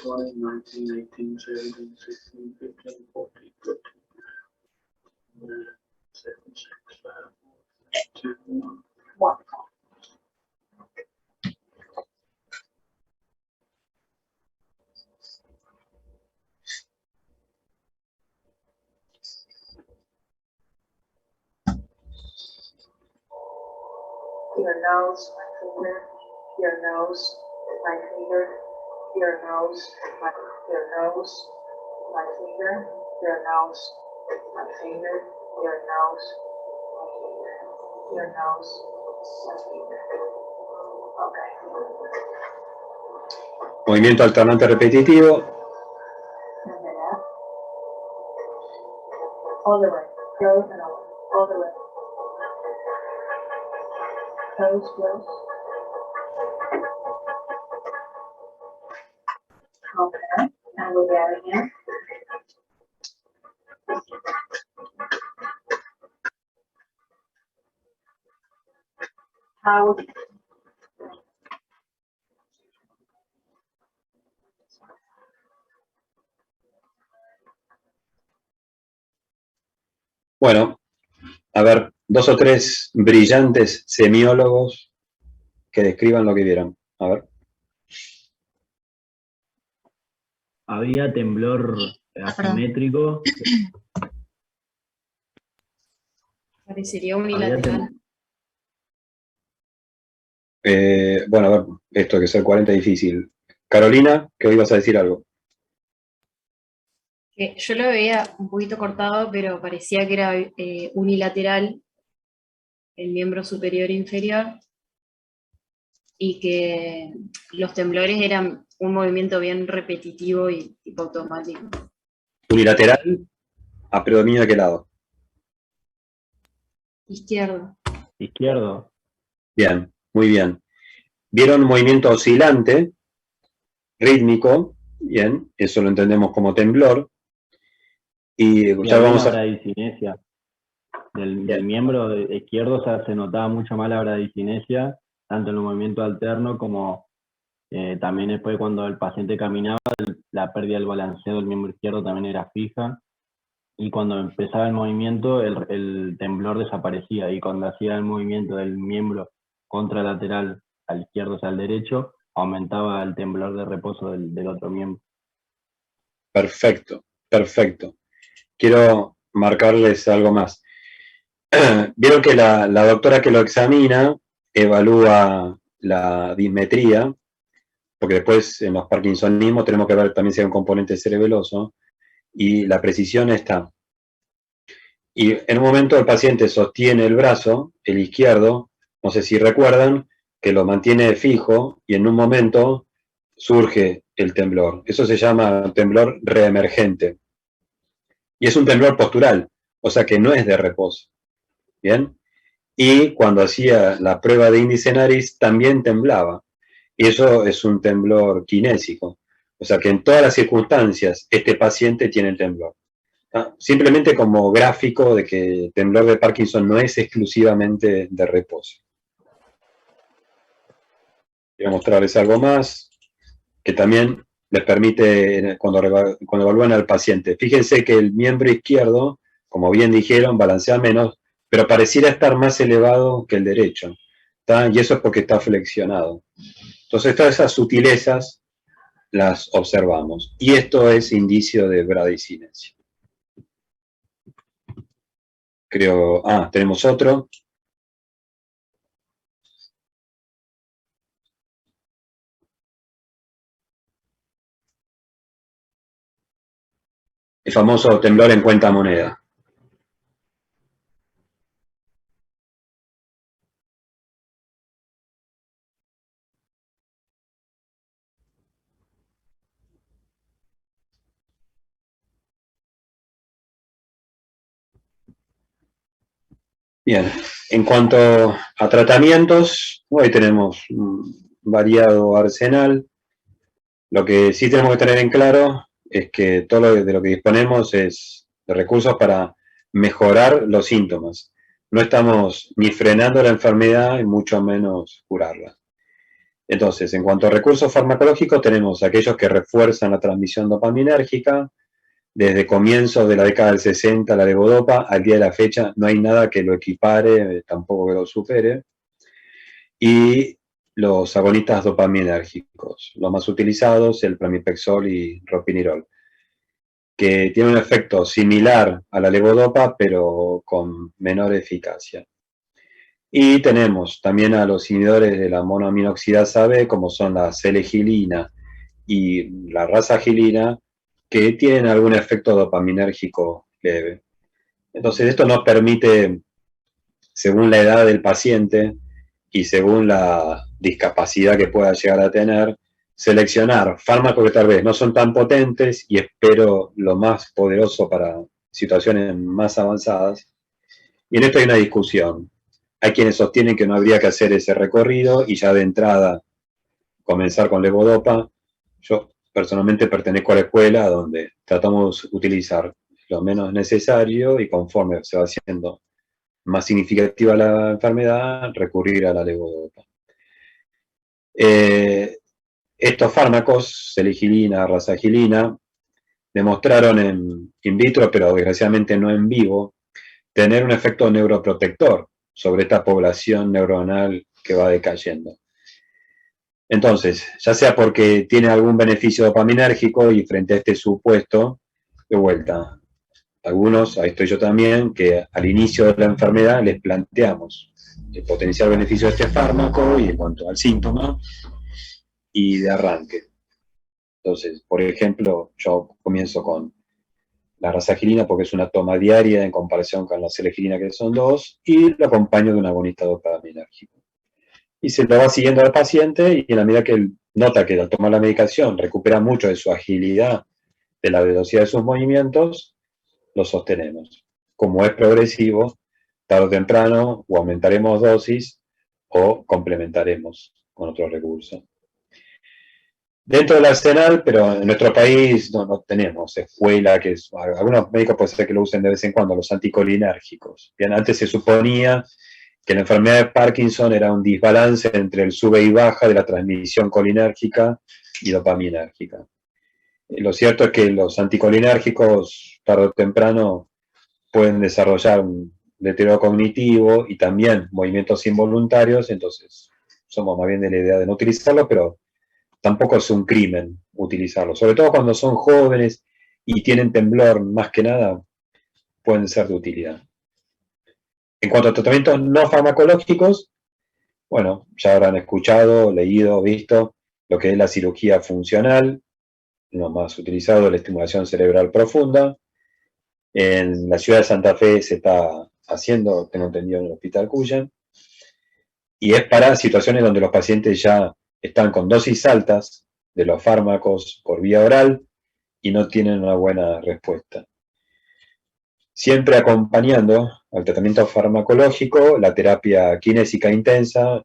20, 19, 18, 17, 16, 15, 14, 15, 7, 6, 5, 4, 3, 2, 1. Your nose, my finger, your nose, my finger, your nose, your nose, my finger, your nose, my finger, your nose, my finger, your nose, my finger. Okay. Movimiento alternante repetitivo. And then up. All the way. Close and over. All the way. Close, close. Okay. And we'll get it again. How? Bueno, a ver, 2 o 3 brillantes semiólogos que describan lo que vieron. A ver. Había temblor asimétrico. Parecería unilateral. Bueno, a ver, esto que es el 40 difícil. Carolina, que hoy vas a decir algo. Que yo lo veía un poquito cortado, pero parecía que era unilateral el miembro superior e inferior y que los temblores eran un movimiento bien repetitivo y tipo automático. Unilateral, a predominio de qué lado. Izquierdo. Izquierdo. Bien, muy bien. Vieron un movimiento oscilante, rítmico, bien, eso lo entendemos como temblor. Y ya vamos a... bradicinesia. Del miembro izquierdo se notaba mucho más la bradicinesia, tanto en el movimiento alterno como también después cuando el paciente caminaba, la pérdida del balanceo del miembro izquierdo también era fija. Y cuando empezaba el movimiento, el temblor desaparecía. Y cuando hacía el movimiento del miembro contralateral al izquierdo, o sea, al derecho, aumentaba el temblor de reposo del otro miembro. Perfecto, perfecto. Quiero marcarles algo más. Vieron que la doctora que lo examina evalúa la dismetría, porque después en los parkinsonismos tenemos que ver también si hay un componente cerebeloso, y la precisión está. Y en un momento el paciente sostiene el brazo, el izquierdo, no sé si recuerdan, que lo mantiene fijo y en un momento surge el temblor. Eso se llama temblor reemergente. Y es un temblor postural, o sea que no es de reposo. ¿Bien? Y cuando hacía la prueba de índice nariz también temblaba. Y eso es un temblor kinésico. O sea que en todas las circunstancias este paciente tiene el temblor. Simplemente como gráfico de que el temblor de Parkinson no es exclusivamente de reposo. Quiero mostrarles algo más que también les permite, cuando evalúan al paciente, fíjense que el miembro izquierdo, como bien dijeron, balancea menos, pero pareciera estar más elevado que el derecho, ¿tá? Y eso es porque está flexionado. Entonces todas esas sutilezas las observamos, y esto es indicio de bradicinesia. Creo, tenemos otro. El famoso temblor en cuenta moneda. Bien, en cuanto a tratamientos, hoy tenemos un variado arsenal. Lo que sí tenemos que tener en claro es que todo de lo que disponemos es de recursos para mejorar los síntomas. No estamos ni frenando la enfermedad y mucho menos curarla. Entonces, en cuanto a recursos farmacológicos, tenemos aquellos que refuerzan la transmisión dopaminérgica. Desde comienzos de la década del 60, la levodopa, al día de la fecha, no hay nada que lo equipare, tampoco que lo supere. Y los agonistas dopaminérgicos, los más utilizados, el pramipexol y ropinirol, que tienen un efecto similar a la levodopa, pero con menor eficacia. Y tenemos también a los inhibidores de la monoaminoxidasa B, como son la selegilina y la rasagilina, que tienen algún efecto dopaminérgico leve. Entonces, esto nos permite, según la edad del paciente y según la discapacidad que pueda llegar a tener, seleccionar fármacos que tal vez no son tan potentes y espero lo más poderoso para situaciones más avanzadas. Y en esto hay una discusión. Hay quienes sostienen que no habría que hacer ese recorrido y ya de entrada comenzar con levodopa. Yo personalmente pertenezco a la escuela donde tratamos de utilizar lo menos necesario y conforme se va haciendo más significativa la enfermedad, recurrir a la levodopa. Estos fármacos, seligilina, rasagilina, demostraron en in vitro, pero desgraciadamente no en vivo, tener un efecto neuroprotector sobre esta población neuronal que va decayendo. Entonces, ya sea porque tiene algún beneficio dopaminérgico y frente a este supuesto, de vuelta, algunos, ahí estoy yo también, que al inicio de la enfermedad les planteamos el potencial beneficio de este fármaco y en cuanto al síntoma y de arranque. Entonces, por ejemplo, yo comienzo con la rasagilina porque es una toma diaria en comparación con la selegilina que son 2 y lo acompaño de un agonista dopaminérgico. Y se lo va siguiendo al paciente y en la medida que él nota que al tomar la medicación recupera mucho de su agilidad, de la velocidad de sus movimientos, lo sostenemos. Como es progresivo, tarde o temprano o aumentaremos dosis o complementaremos con otro recurso. Dentro del arsenal, pero en nuestro país no tenemos escuela, algunos médicos puede ser que lo usen de vez en cuando, los anticolinérgicos. Bien, antes se suponía que la enfermedad de Parkinson era un desbalance entre el sube y baja de la transmisión colinérgica y dopaminérgica. Lo cierto es que los anticolinérgicos, tarde o temprano, pueden desarrollar un deterioro cognitivo y también movimientos involuntarios, entonces somos más bien de la idea de no utilizarlo, pero tampoco es un crimen utilizarlo, sobre todo cuando son jóvenes y tienen temblor, más que nada, pueden ser de utilidad. En cuanto a tratamientos no farmacológicos, bueno, ya habrán escuchado, leído, visto lo que es la cirugía funcional, lo más utilizado, la estimulación cerebral profunda. En la ciudad de Santa Fe se está haciendo, tengo entendido, en el Hospital Cuyen, y es para situaciones donde los pacientes ya están con dosis altas de los fármacos por vía oral y no tienen una buena respuesta. Siempre acompañando al tratamiento farmacológico, la terapia kinésica intensa,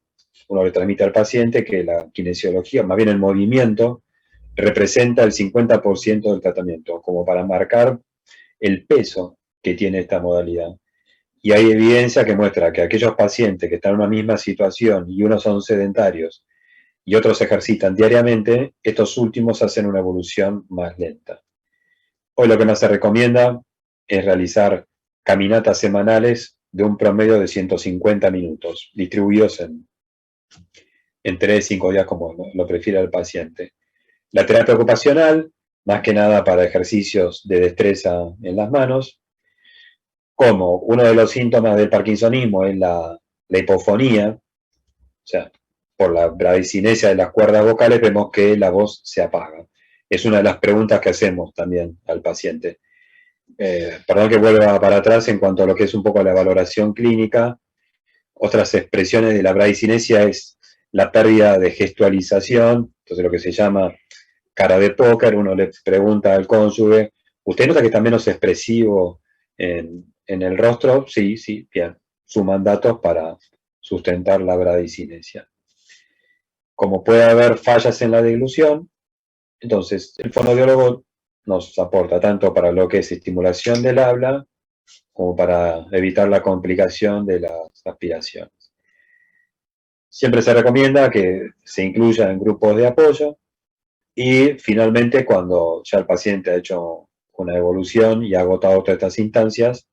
uno le transmite al paciente que la kinesiología, más bien el movimiento, representa el 50% del tratamiento, como para marcar el peso que tiene esta modalidad. Y hay evidencia que muestra que aquellos pacientes que están en una misma situación y unos son sedentarios y otros ejercitan diariamente, estos últimos hacen una evolución más lenta. Hoy lo que más se recomienda es realizar caminatas semanales de un promedio de 150 minutos, distribuidos en 3-5 días como lo prefiera el paciente. La terapia ocupacional, más que nada para ejercicios de destreza en las manos, como uno de los síntomas del parkinsonismo es la hipofonía, o sea, por la bradicinesia de las cuerdas vocales vemos que la voz se apaga. Es una de las preguntas que hacemos también al paciente. Perdón que vuelva para atrás en cuanto a lo que es un poco la valoración clínica. Otras expresiones de la bradicinesia es la pérdida de gestualización, entonces lo que se llama cara de póker. Uno le pregunta al cónyuge, ¿usted nota que está menos expresivo en el rostro? Sí, bien. suman datos para sustentar la bradicinesia. Como puede haber fallas en la deglución, entonces el fonoaudiólogo nos aporta tanto para lo que es estimulación del habla, como para evitar la complicación de las aspiraciones. Siempre se recomienda que se incluya en grupos de apoyo y finalmente cuando ya el paciente ha hecho una evolución y ha agotado todas estas instancias,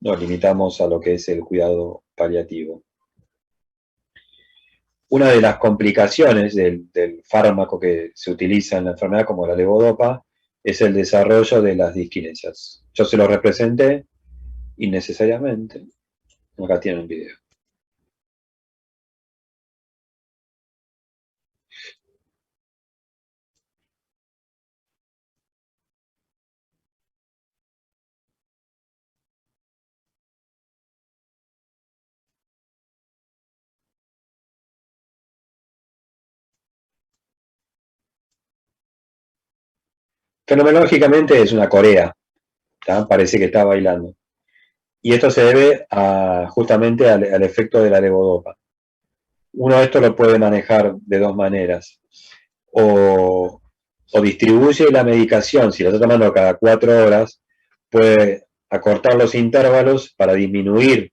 nos limitamos a lo que es el cuidado paliativo. Una de las complicaciones del fármaco que se utiliza en la enfermedad como la levodopa es el desarrollo de las disquinesias. Yo se lo representé innecesariamente. Acá tienen un video. Fenomenológicamente es una corea, ¿tá? Parece que está bailando. Y esto se debe justamente al efecto de la levodopa. Uno esto lo puede manejar de dos maneras. O distribuye la medicación, si la está tomando cada 4 horas, puede acortar los intervalos para disminuir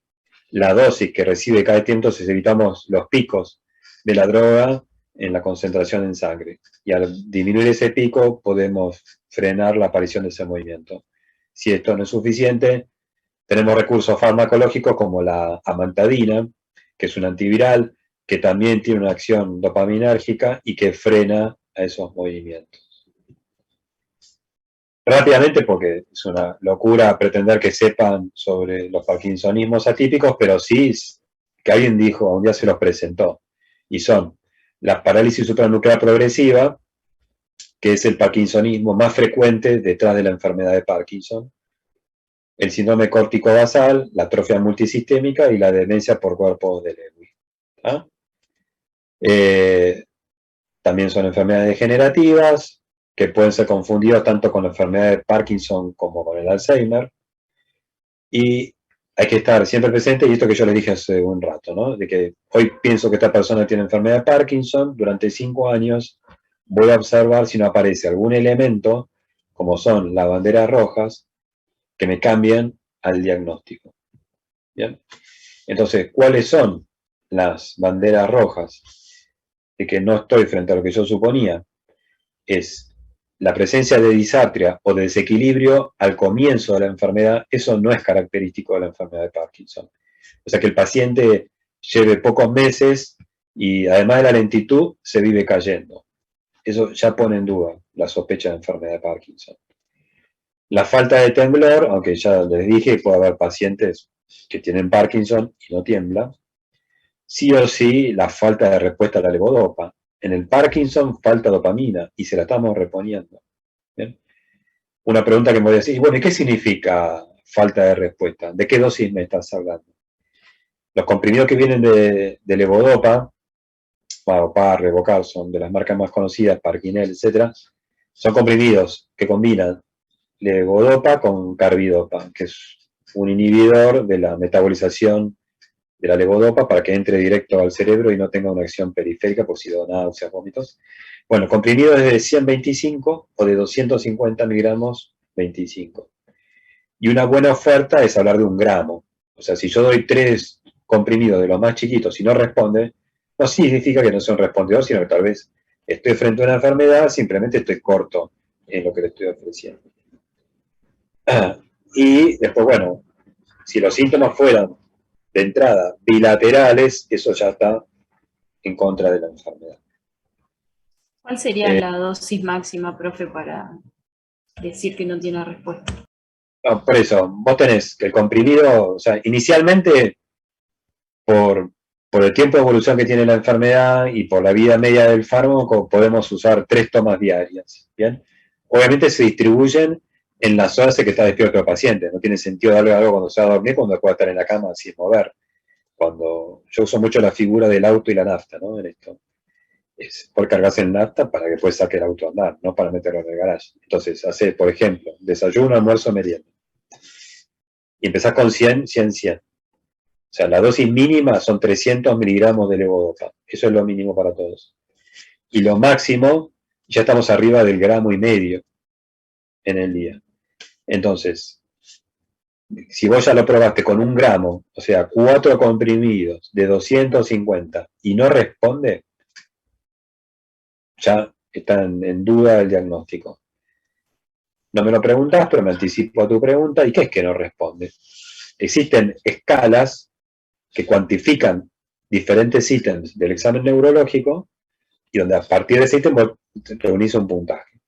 la dosis que recibe cada tiempo, entonces evitamos los picos de la droga en la concentración en sangre. Y al disminuir ese pico podemos frenar la aparición de ese movimiento. Si esto no es suficiente, tenemos recursos farmacológicos como la amantadina, que es un antiviral, que también tiene una acción dopaminérgica y que frena a esos movimientos. Rápidamente, porque es una locura pretender que sepan sobre los parkinsonismos atípicos, pero sí que alguien dijo, un día se los presentó, y son la parálisis supranuclear progresiva, que es el parkinsonismo más frecuente detrás de la enfermedad de Parkinson, el síndrome córtico basal, la atrofia multisistémica y la demencia por cuerpos de Lewy. ¿Ah? También son enfermedades degenerativas, que pueden ser confundidas tanto con la enfermedad de Parkinson como con el Alzheimer. Y hay que estar siempre presente, y esto que yo les dije hace un rato, ¿no? De que hoy pienso que esta persona tiene enfermedad de Parkinson, durante 5 años voy a observar si no aparece algún elemento, como son las banderas rojas, que me cambian al diagnóstico. ¿Bien? Entonces, ¿cuáles son las banderas rojas? De que no estoy frente a lo que yo suponía, es la presencia de disartria o de desequilibrio al comienzo de la enfermedad. Eso no es característico de la enfermedad de Parkinson. O sea, que el paciente lleve pocos meses y además de la lentitud se vive cayendo. Eso ya pone en duda la sospecha de enfermedad de Parkinson. La falta de temblor, aunque ya les dije, puede haber pacientes que tienen Parkinson y no tiemblan. Sí o sí, la falta de respuesta a la levodopa. En el Parkinson falta dopamina y se la estamos reponiendo. ¿Bien? Una pregunta que me voy a decir, bueno, ¿y qué significa falta de respuesta? ¿De qué dosis me estás hablando? Los comprimidos que vienen de levodopa, para revocar, son de las marcas más conocidas, Parkinel, etc. Son comprimidos que combinan levodopa con carbidopa, que es un inhibidor de la metabolización de la levodopa para que entre directo al cerebro y no tenga una acción periférica por si da náuseas, vómitos. Bueno, comprimido es de 125 o de 250 miligramos 25. Y una buena oferta es hablar de 1 gramo. O sea, si yo doy 3 comprimidos de los más chiquitos y no responde, no significa que no sea un respondedor, sino que tal vez estoy frente a una enfermedad, simplemente estoy corto en lo que le estoy ofreciendo. Y después, bueno, si los síntomas fueran de entrada bilaterales, eso ya está en contra de la enfermedad. ¿Cuál sería la dosis máxima, profe, para decir que no tiene respuesta? No, por eso, vos tenés que el comprimido, o sea, inicialmente, por el tiempo de evolución que tiene la enfermedad y por la vida media del fármaco, podemos usar 3 tomas diarias, ¿bien? Obviamente se distribuyen en las horas en que está despierto el paciente. No tiene sentido darle algo cuando se va a dormir, cuando puede estar en la cama sin mover. Yo uso mucho la figura del auto y la nafta, ¿no? En esto. Es por cargarse en nafta para que después saque el auto a andar, no para meterlo en el garage. Entonces, hace, por ejemplo, desayuno, almuerzo, merienda. Y empezás con 100, 100, 100. sea, la dosis mínima son 300 miligramos de levodopa. Eso es lo mínimo para todos. Y lo máximo, ya estamos arriba del 1,5 gramos en el día. Entonces, si vos ya lo probaste con 1 gramo, o sea, 4 comprimidos de 250 y no responde, ya está en duda el diagnóstico. No me lo preguntás, pero me anticipo a tu pregunta. ¿Y qué es que no responde? Existen escalas que cuantifican diferentes ítems del examen neurológico y donde a partir de ese ítem vos reunís un puntaje.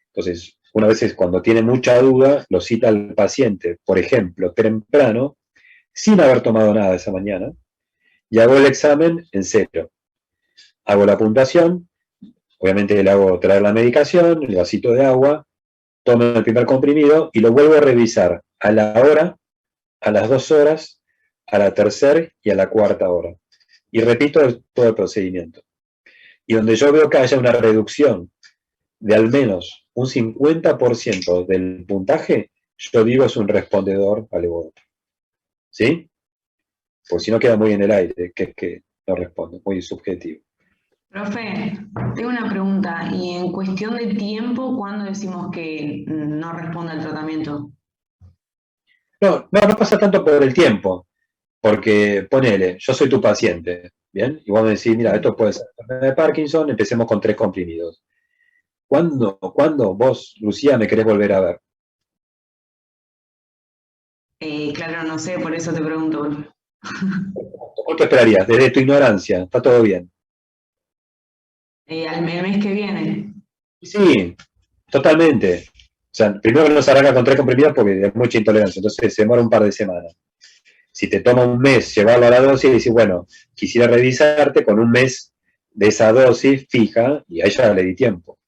Entonces, una vez cuando tiene mucha duda, lo cita al paciente, por ejemplo, temprano, sin haber tomado nada esa mañana, y hago el examen en 0. Hago la puntuación, obviamente le hago traer la medicación, el vasito de agua, tomo el primer comprimido y lo vuelvo a revisar a la hora, a las 2 horas, a la tercera y a la cuarta hora. Y repito todo el procedimiento. Y donde yo veo que haya una reducción de al menos un 50% del puntaje, yo digo es un respondedor al levodopa. ¿Sí? Porque si no queda muy en el aire, que es que no responde, muy subjetivo. Profe, tengo una pregunta. Y en cuestión de tiempo, ¿cuándo decimos que no responde al tratamiento? No pasa tanto por el tiempo, porque ponele, yo soy tu paciente, ¿bien? Y vos me decís, mira, esto puede ser enfermedad de Parkinson, empecemos con 3 comprimidos. ¿Cuándo vos, Lucía, me querés volver a ver? Claro, no sé, por eso te pregunto. ¿Cuánto esperarías? Desde tu ignorancia, está todo bien. Al mes que viene. Sí, totalmente. O sea, primero que no se arranca con 3 comprimidos porque hay mucha intolerancia, entonces se demora un par de semanas. Si te toma un mes llevarlo a la dosis y decís, bueno, quisiera revisarte con un mes de esa dosis fija, y a ella le di tiempo.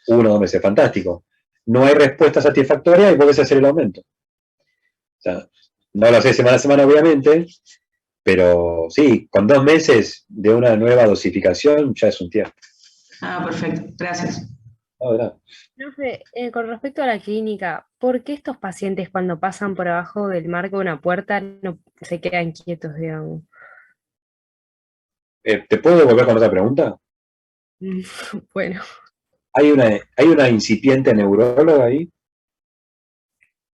1 o 2 meses, fantástico. No hay respuesta satisfactoria y volvés a hacer el aumento. O sea, no lo haces semana a semana, obviamente, pero sí, con 2 meses de una nueva dosificación ya es un tiempo. Ah, perfecto. Gracias. Ahora, Profe, con respecto a la clínica, ¿por qué estos pacientes cuando pasan por abajo del marco de una puerta no se quedan quietos, digamos? ¿te puedo devolver con otra pregunta? Bueno, ¿Hay una incipiente neuróloga ahí?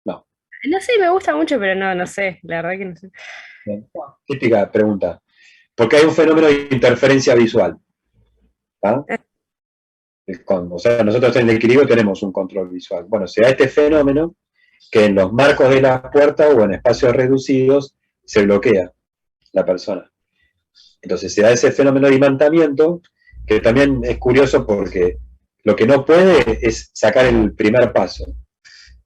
No. no sé, me gusta mucho, pero no sé, la verdad que no sé. Bien. Típica pregunta. Porque hay un fenómeno de interferencia visual. ¿Ah? O sea, nosotros en el equilibrio tenemos un control visual. Bueno, se da este fenómeno que en los marcos de la puerta o en espacios reducidos se bloquea la persona. Entonces se da ese fenómeno de imantamiento que también es curioso porque lo que no puede es sacar el primer paso.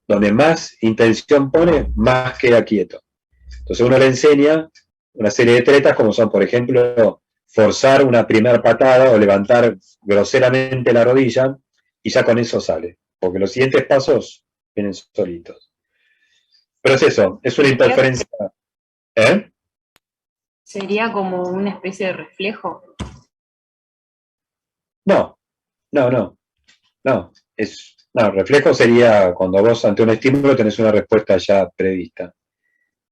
Donde más intención pone, más queda quieto. Entonces uno le enseña una serie de tretas como son, por ejemplo, forzar una primera patada o levantar groseramente la rodilla y ya con eso sale. Porque los siguientes pasos vienen solitos. Pero es eso, es una interferencia. ¿Eh? Sería como una especie de reflejo. No. Reflejo sería cuando vos ante un estímulo tenés una respuesta ya prevista.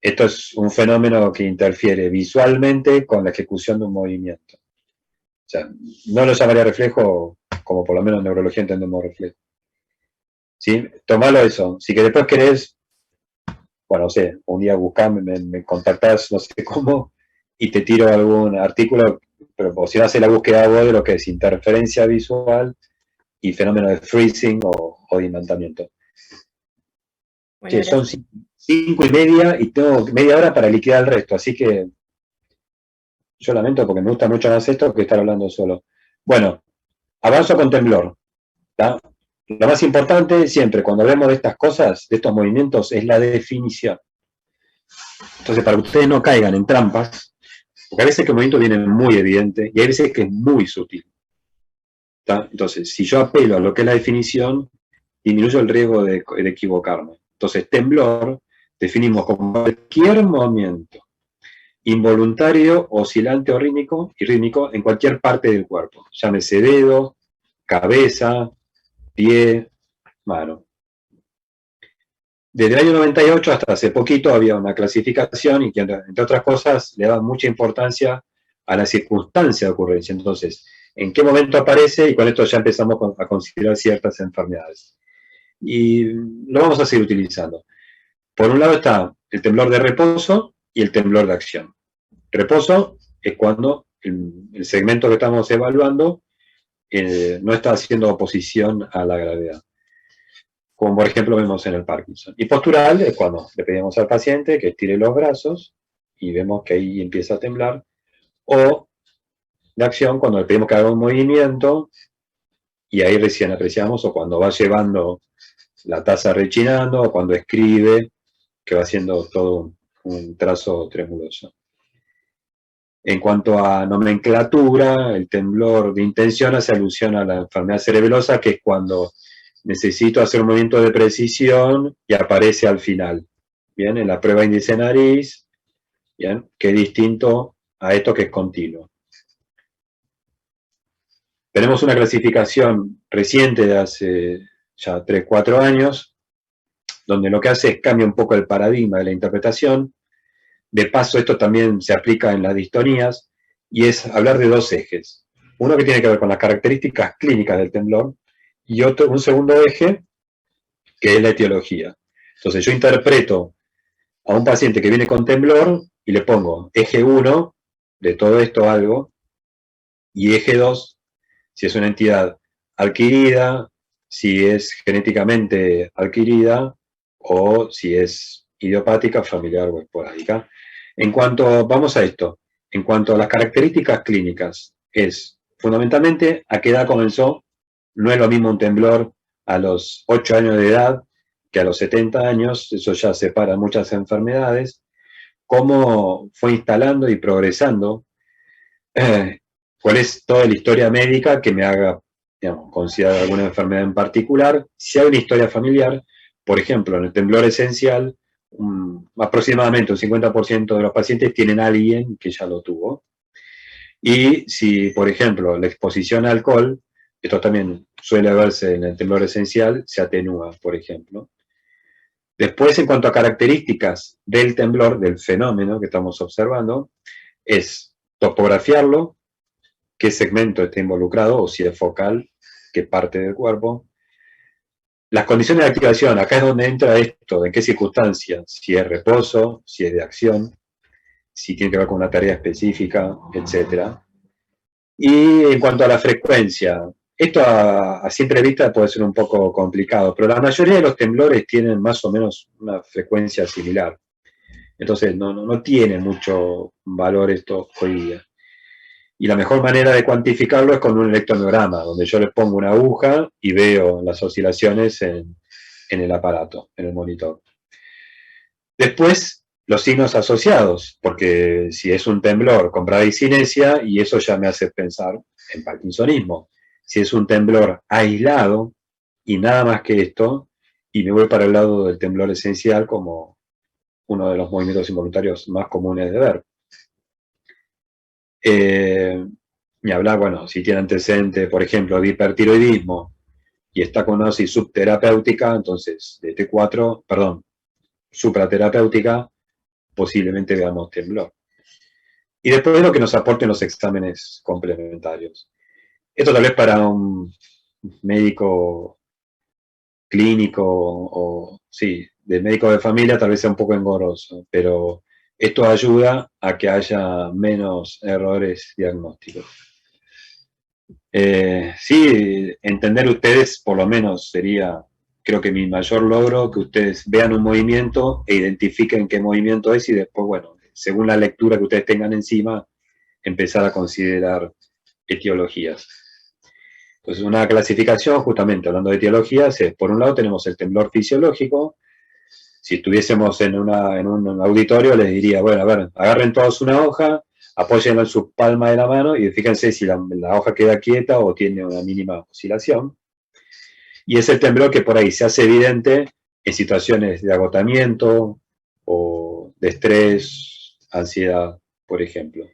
Esto es un fenómeno que interfiere visualmente con la ejecución de un movimiento. O sea, no lo llamaría reflejo como por lo menos en neurología entendemos reflejo. ¿Sí? Tomalo eso. Si que después querés, bueno, no sé, un día buscame, me contactás, no sé cómo, y te tiro algún artículo, pero si no haces la búsqueda vos de lo que es interferencia visual y fenómeno de freezing o de imantamiento. Bueno, Sí, son 5:30 y tengo media hora para liquidar el resto, así que yo lamento porque me gusta mucho más esto que estar hablando solo. Bueno, avanzo con temblor. ¿Tá? Lo más importante siempre cuando hablamos de estas cosas, de estos movimientos, es la definición. Entonces, para que ustedes no caigan en trampas, porque a veces que el movimiento viene muy evidente y hay veces que es muy sutil. ¿Tá? Entonces, si yo apelo a lo que es la definición, disminuyo el riesgo de equivocarme. Entonces, temblor definimos como cualquier movimiento involuntario, oscilante o rítmico en cualquier parte del cuerpo. Llámese dedo, cabeza, pie, mano. Desde el año 98 hasta hace poquito había una clasificación y que, entre otras cosas, le da mucha importancia a la circunstancia de ocurrencia. Entonces, ¿en qué momento aparece? Y con esto ya empezamos a considerar ciertas enfermedades. Y lo vamos a seguir utilizando. Por un lado está el temblor de reposo y el temblor de acción. Reposo es cuando el segmento que estamos evaluando no está haciendo oposición a la gravedad, como por ejemplo vemos en el Parkinson. Y postural es cuando le pedimos al paciente que estire los brazos y vemos que ahí empieza a temblar, o de acción cuando le pedimos que haga un movimiento y ahí recién apreciamos, o cuando va llevando la taza rechinando, o cuando escribe, que va haciendo todo un trazo tremuloso. En cuanto a nomenclatura, el temblor de intención hace alusión a la enfermedad cerebelosa, que es cuando necesito hacer un movimiento de precisión y aparece al final. Bien, en la prueba índice nariz, bien, que es distinto a esto que es continuo. Tenemos una clasificación reciente de hace ya 3-4 años, donde lo que hace es cambia un poco el paradigma de la interpretación. De paso, esto también se aplica en las distonías, y es hablar de dos ejes. Uno que tiene que ver con las características clínicas del temblor, y un segundo eje, que es la etiología. Entonces yo interpreto a un paciente que viene con temblor, y le pongo eje 1 de todo esto algo, y eje 2, si es una entidad adquirida, si es genéticamente adquirida, o si es idiopática, familiar o esporádica. En cuanto, vamos a esto, en cuanto a las características clínicas, es fundamentalmente a qué edad comenzó. No es lo mismo un temblor a los 8 años de edad que a los 70 años, eso ya separa muchas enfermedades. Cómo fue instalando y progresando, cuál es toda la historia médica que me haga, digamos, considerar alguna enfermedad en particular. Si hay una historia familiar, por ejemplo, en el temblor esencial, aproximadamente un 50% de los pacientes tienen a alguien que ya lo tuvo. Y si, por ejemplo, la exposición a alcohol, esto también suele verse en el temblor esencial, se atenúa, por ejemplo. Después, en cuanto a características del temblor, del fenómeno que estamos observando, es topografiarlo, qué segmento está involucrado, o si es focal, qué parte del cuerpo. Las condiciones de activación, acá es donde entra esto, en qué circunstancias, si es reposo, si es de acción, si tiene que ver con una tarea específica, etc. Y en cuanto a la frecuencia, esto a simple vista puede ser un poco complicado, pero la mayoría de los temblores tienen más o menos una frecuencia similar. Entonces no tiene mucho valor esto hoy día. Y la mejor manera de cuantificarlo es con un electromiograma, donde yo le pongo una aguja y veo las oscilaciones en el aparato, en el monitor. Después, los signos asociados, porque si es un temblor con bradicinesia, y eso ya me hace pensar en parkinsonismo. Si es un temblor aislado y nada más que esto, y me voy para el lado del temblor esencial como uno de los movimientos involuntarios más comunes de ver. Ni hablar, bueno, si tiene antecedente, por ejemplo, de hipertiroidismo y está con una dosis subterapéutica, entonces de T4, perdón, supraterapéutica, posiblemente veamos temblor. Y después lo que nos aporten los exámenes complementarios. Esto tal vez para un médico clínico o, sí, de médico de familia tal vez sea un poco engorroso, pero esto ayuda a que haya menos errores diagnósticos. Sí, entender ustedes, por lo menos sería, creo que mi mayor logro, que ustedes vean un movimiento e identifiquen qué movimiento es y después, bueno, según la lectura que ustedes tengan encima, empezar a considerar etiologías. Entonces, una clasificación, justamente hablando de etiologías, es, por un lado tenemos el temblor fisiológico. Si estuviésemos en un auditorio, les diría, bueno, a ver, agarren todos una hoja, apóyenla en su palma de la mano y fíjense si la hoja queda quieta o tiene una mínima oscilación. Y es el temblor que por ahí se hace evidente en situaciones de agotamiento o de estrés, ansiedad, por ejemplo.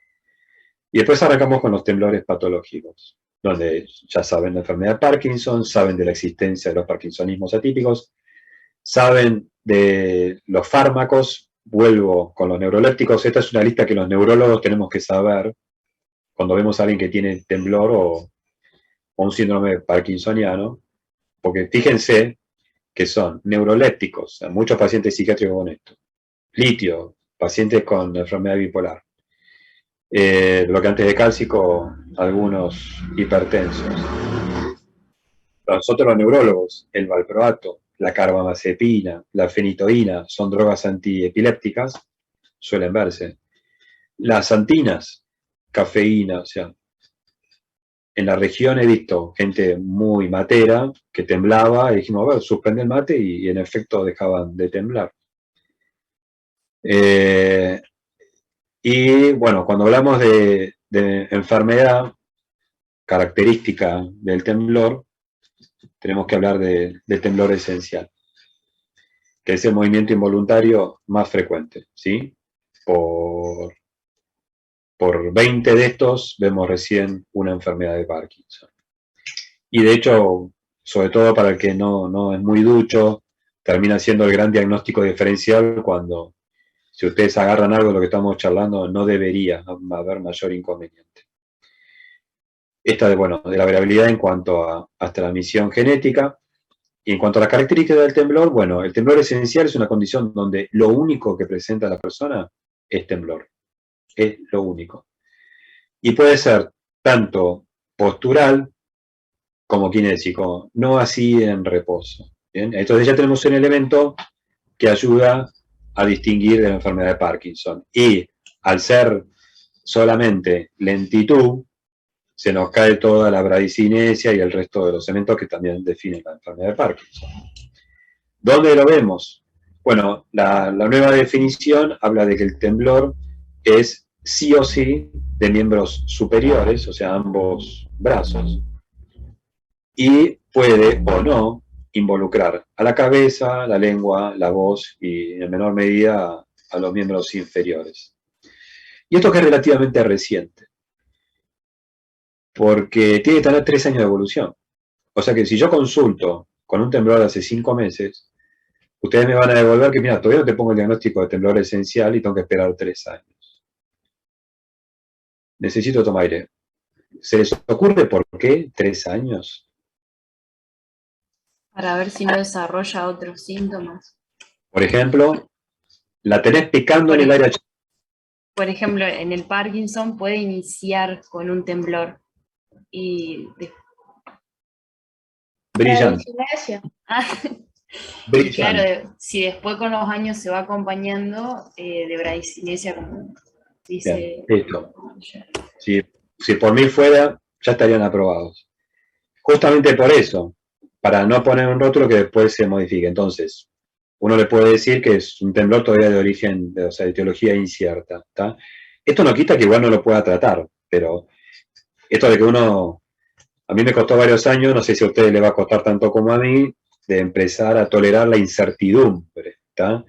Y después arrancamos con los temblores patológicos, donde ya saben la enfermedad de Parkinson, saben de la existencia de los parkinsonismos atípicos, saben de los fármacos, vuelvo con los neurolépticos. Esta es una lista que los neurólogos tenemos que saber cuando vemos a alguien que tiene temblor o un síndrome parkinsoniano, porque fíjense que son neurolépticos, o sea, muchos pacientes psiquiátricos con esto, litio, pacientes con enfermedad bipolar, bloqueantes de cálcico, algunos hipertensos. Nosotros los neurólogos, el valproato, la carbamazepina, la fenitoína, son drogas antiepilépticas, suelen verse. Las antinas, cafeína, o sea, en la región he visto gente muy matera que temblaba y dijimos, a ver, suspende el mate y en efecto dejaban de temblar. Y bueno, cuando hablamos de enfermedad característica del temblor, tenemos que hablar del temblor esencial, que es el movimiento involuntario más frecuente, ¿sí? Por 20 de estos vemos recién una enfermedad de Parkinson. Y de hecho, sobre todo para el que no es muy ducho, termina siendo el gran diagnóstico diferencial cuando, si ustedes agarran algo de lo que estamos charlando, no debería haber mayor inconveniente. Esta de la variabilidad en cuanto a transmisión genética. Y en cuanto a las características del temblor, bueno, el temblor esencial es una condición donde lo único que presenta la persona es temblor. Es lo único. Y puede ser tanto postural como kinésico, no así en reposo. ¿Bien? Entonces ya tenemos un elemento que ayuda a distinguir de la enfermedad de Parkinson. Y al ser solamente lentitud, se nos cae toda la bradicinesia y el resto de los elementos que también definen la enfermedad de Parkinson. ¿Dónde lo vemos? Bueno, la nueva definición habla de que el temblor es sí o sí de miembros superiores, o sea, ambos brazos, y puede o no involucrar a la cabeza, la lengua, la voz y en menor medida a los miembros inferiores. Y esto que es relativamente reciente, porque tiene que tener 3 años de evolución. O sea que si yo consulto con un temblor de hace 5 meses, ustedes me van a devolver que, mira, todavía no te pongo el diagnóstico de temblor esencial y tengo que esperar 3 años. Necesito tomar aire. ¿Se les ocurre por qué 3 años? Para ver si no desarrolla otros síntomas. Por ejemplo, la tenés picando en el área. Por ejemplo, en el Parkinson puede iniciar con un temblor y Brillante. y claro, si después con los años se va acompañando de bradicinesia, como dice. Bien, listo. Si por mí fuera, ya estarían aprobados. Justamente por eso, para no poner un rótulo que después se modifique. Entonces, uno le puede decir que es un temblor todavía de origen, o sea, de etiología incierta. ¿Tá? Esto no quita que igual no lo pueda tratar, pero esto de que a mí me costó varios años, no sé si a ustedes les va a costar tanto como a mí, de empezar a tolerar la incertidumbre. ¿Tá?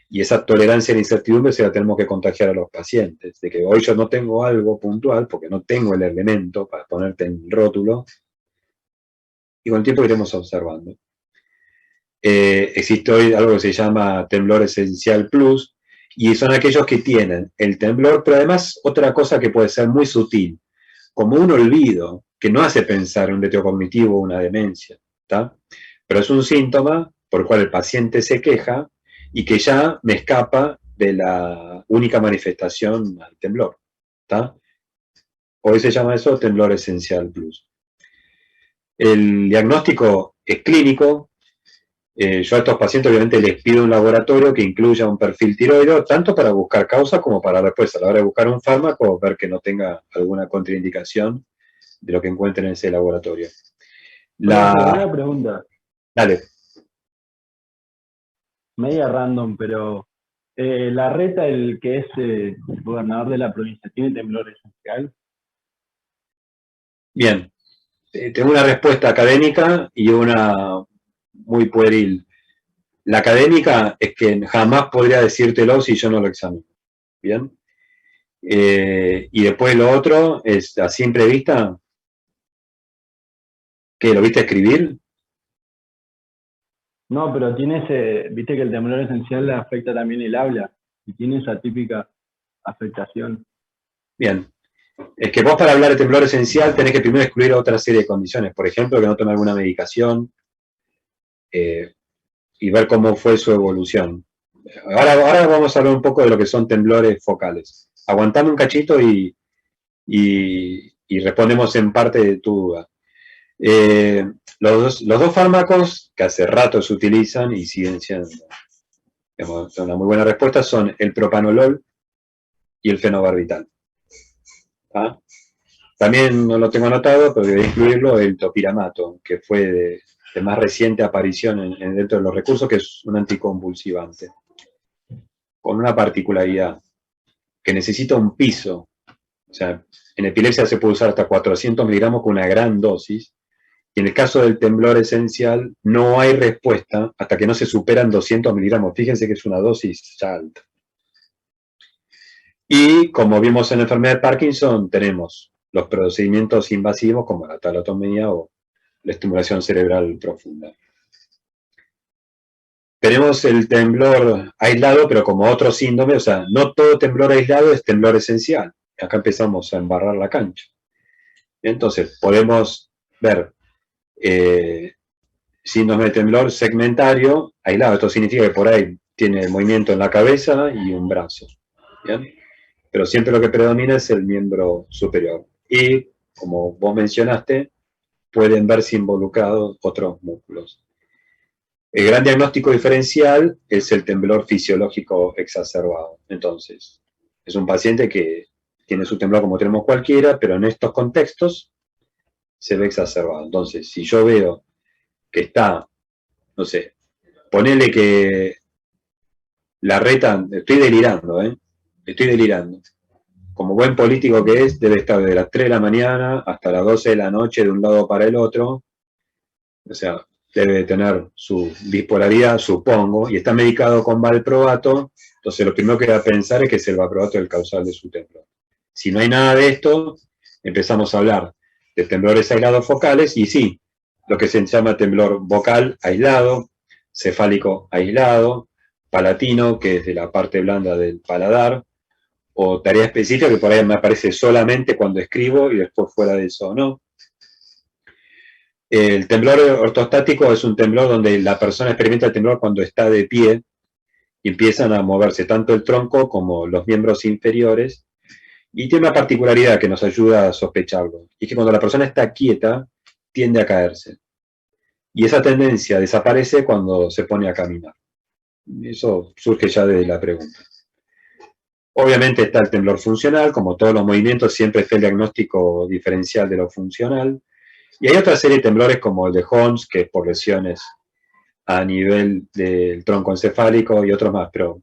Y esa tolerancia a la incertidumbre se la tenemos que contagiar a los pacientes, de que hoy yo no tengo algo puntual, porque no tengo el elemento para ponerte en el rótulo, y con el tiempo iremos observando. Existe hoy algo que se llama temblor esencial plus, y son aquellos que tienen el temblor, pero además otra cosa que puede ser muy sutil, como un olvido, que no hace pensar en un deterioro cognitivo o una demencia, ¿tá? Pero es un síntoma por el cual el paciente se queja y que ya me escapa de la única manifestación al temblor, ¿tá? Hoy se llama eso temblor esencial plus. El diagnóstico es clínico. Yo a estos pacientes obviamente les pido un laboratorio que incluya un perfil tiroideo, tanto para buscar causa como para después, a la hora de buscar un fármaco, ver que no tenga alguna contraindicación de lo que encuentren en ese laboratorio. Una pregunta. Dale. Media random, pero Larreta, el que es gobernador de la provincia, ¿tiene temblor esencial? Bien. Tengo una respuesta académica y una muy pueril. La académica es que jamás podría decírtelo si yo no lo examino. ¿Bien? Y después lo otro es a simple vista. ¿Qué? ¿Lo viste escribir? No, pero tiene viste que el temblor esencial afecta también el habla, y tiene esa típica afectación. Bien. Es que vos para hablar de temblor esencial tenés que primero excluir otra serie de condiciones. Por ejemplo, que no tome alguna medicación y ver cómo fue su evolución. Ahora vamos a hablar un poco de lo que son temblores focales. Aguantame un cachito y respondemos en parte de tu duda. Los dos fármacos que hace rato se utilizan y siguen siendo, digamos, una muy buena respuesta son el propanolol y el fenobarbital. ¿Ah? También no lo tengo anotado, pero voy a incluirlo, el topiramato, que fue de más reciente aparición dentro de los recursos, que es un anticonvulsivante, con una particularidad, que necesita un piso. O sea, en epilepsia se puede usar hasta 400 miligramos con una gran dosis, y en el caso del temblor esencial no hay respuesta hasta que no se superan 200 miligramos. Fíjense que es una dosis ya alta. Y como vimos en la enfermedad de Parkinson, tenemos los procedimientos invasivos como la talotomía o la estimulación cerebral profunda. Tenemos el temblor aislado, pero como otro síndrome, o sea, no todo temblor aislado es temblor esencial. Acá empezamos a embarrar la cancha. Entonces, podemos ver síndrome de temblor segmentario aislado. Esto significa que por ahí tiene movimiento en la cabeza y un brazo. ¿Bien? Pero siempre lo que predomina es el miembro superior. Y, como vos mencionaste, pueden verse involucrados otros músculos. El gran diagnóstico diferencial es el temblor fisiológico exacerbado. Entonces, es un paciente que tiene su temblor como tenemos cualquiera, pero en estos contextos se ve exacerbado. Entonces, si yo veo que está, no sé, ponele que la reta, estoy delirando, estoy delirando. Como buen político que es, debe estar de las 3 de la mañana hasta las 12 de la noche de un lado para el otro. O sea, debe tener su bipolaridad, supongo, y está medicado con valproato. Entonces, lo primero que va a pensar es que es el valproato el causal de su temblor. Si no hay nada de esto, empezamos a hablar de temblores aislados focales, y sí, lo que se llama temblor vocal aislado, cefálico aislado, palatino, que es de la parte blanda del paladar, o tarea específica que por ahí me aparece solamente cuando escribo y después fuera de eso no. El temblor ortostático es un temblor donde la persona experimenta el temblor cuando está de pie y empiezan a moverse tanto el tronco como los miembros inferiores, y tiene una particularidad que nos ayuda a sospecharlo, y es que cuando la persona está quieta tiende a caerse, y esa tendencia desaparece cuando se pone a caminar. Eso surge ya de la pregunta. Obviamente está el temblor funcional, como todos los movimientos siempre está el diagnóstico diferencial de lo funcional, y hay otra serie de temblores como el de Holmes, que es por lesiones a nivel del tronco encefálico y otros más, pero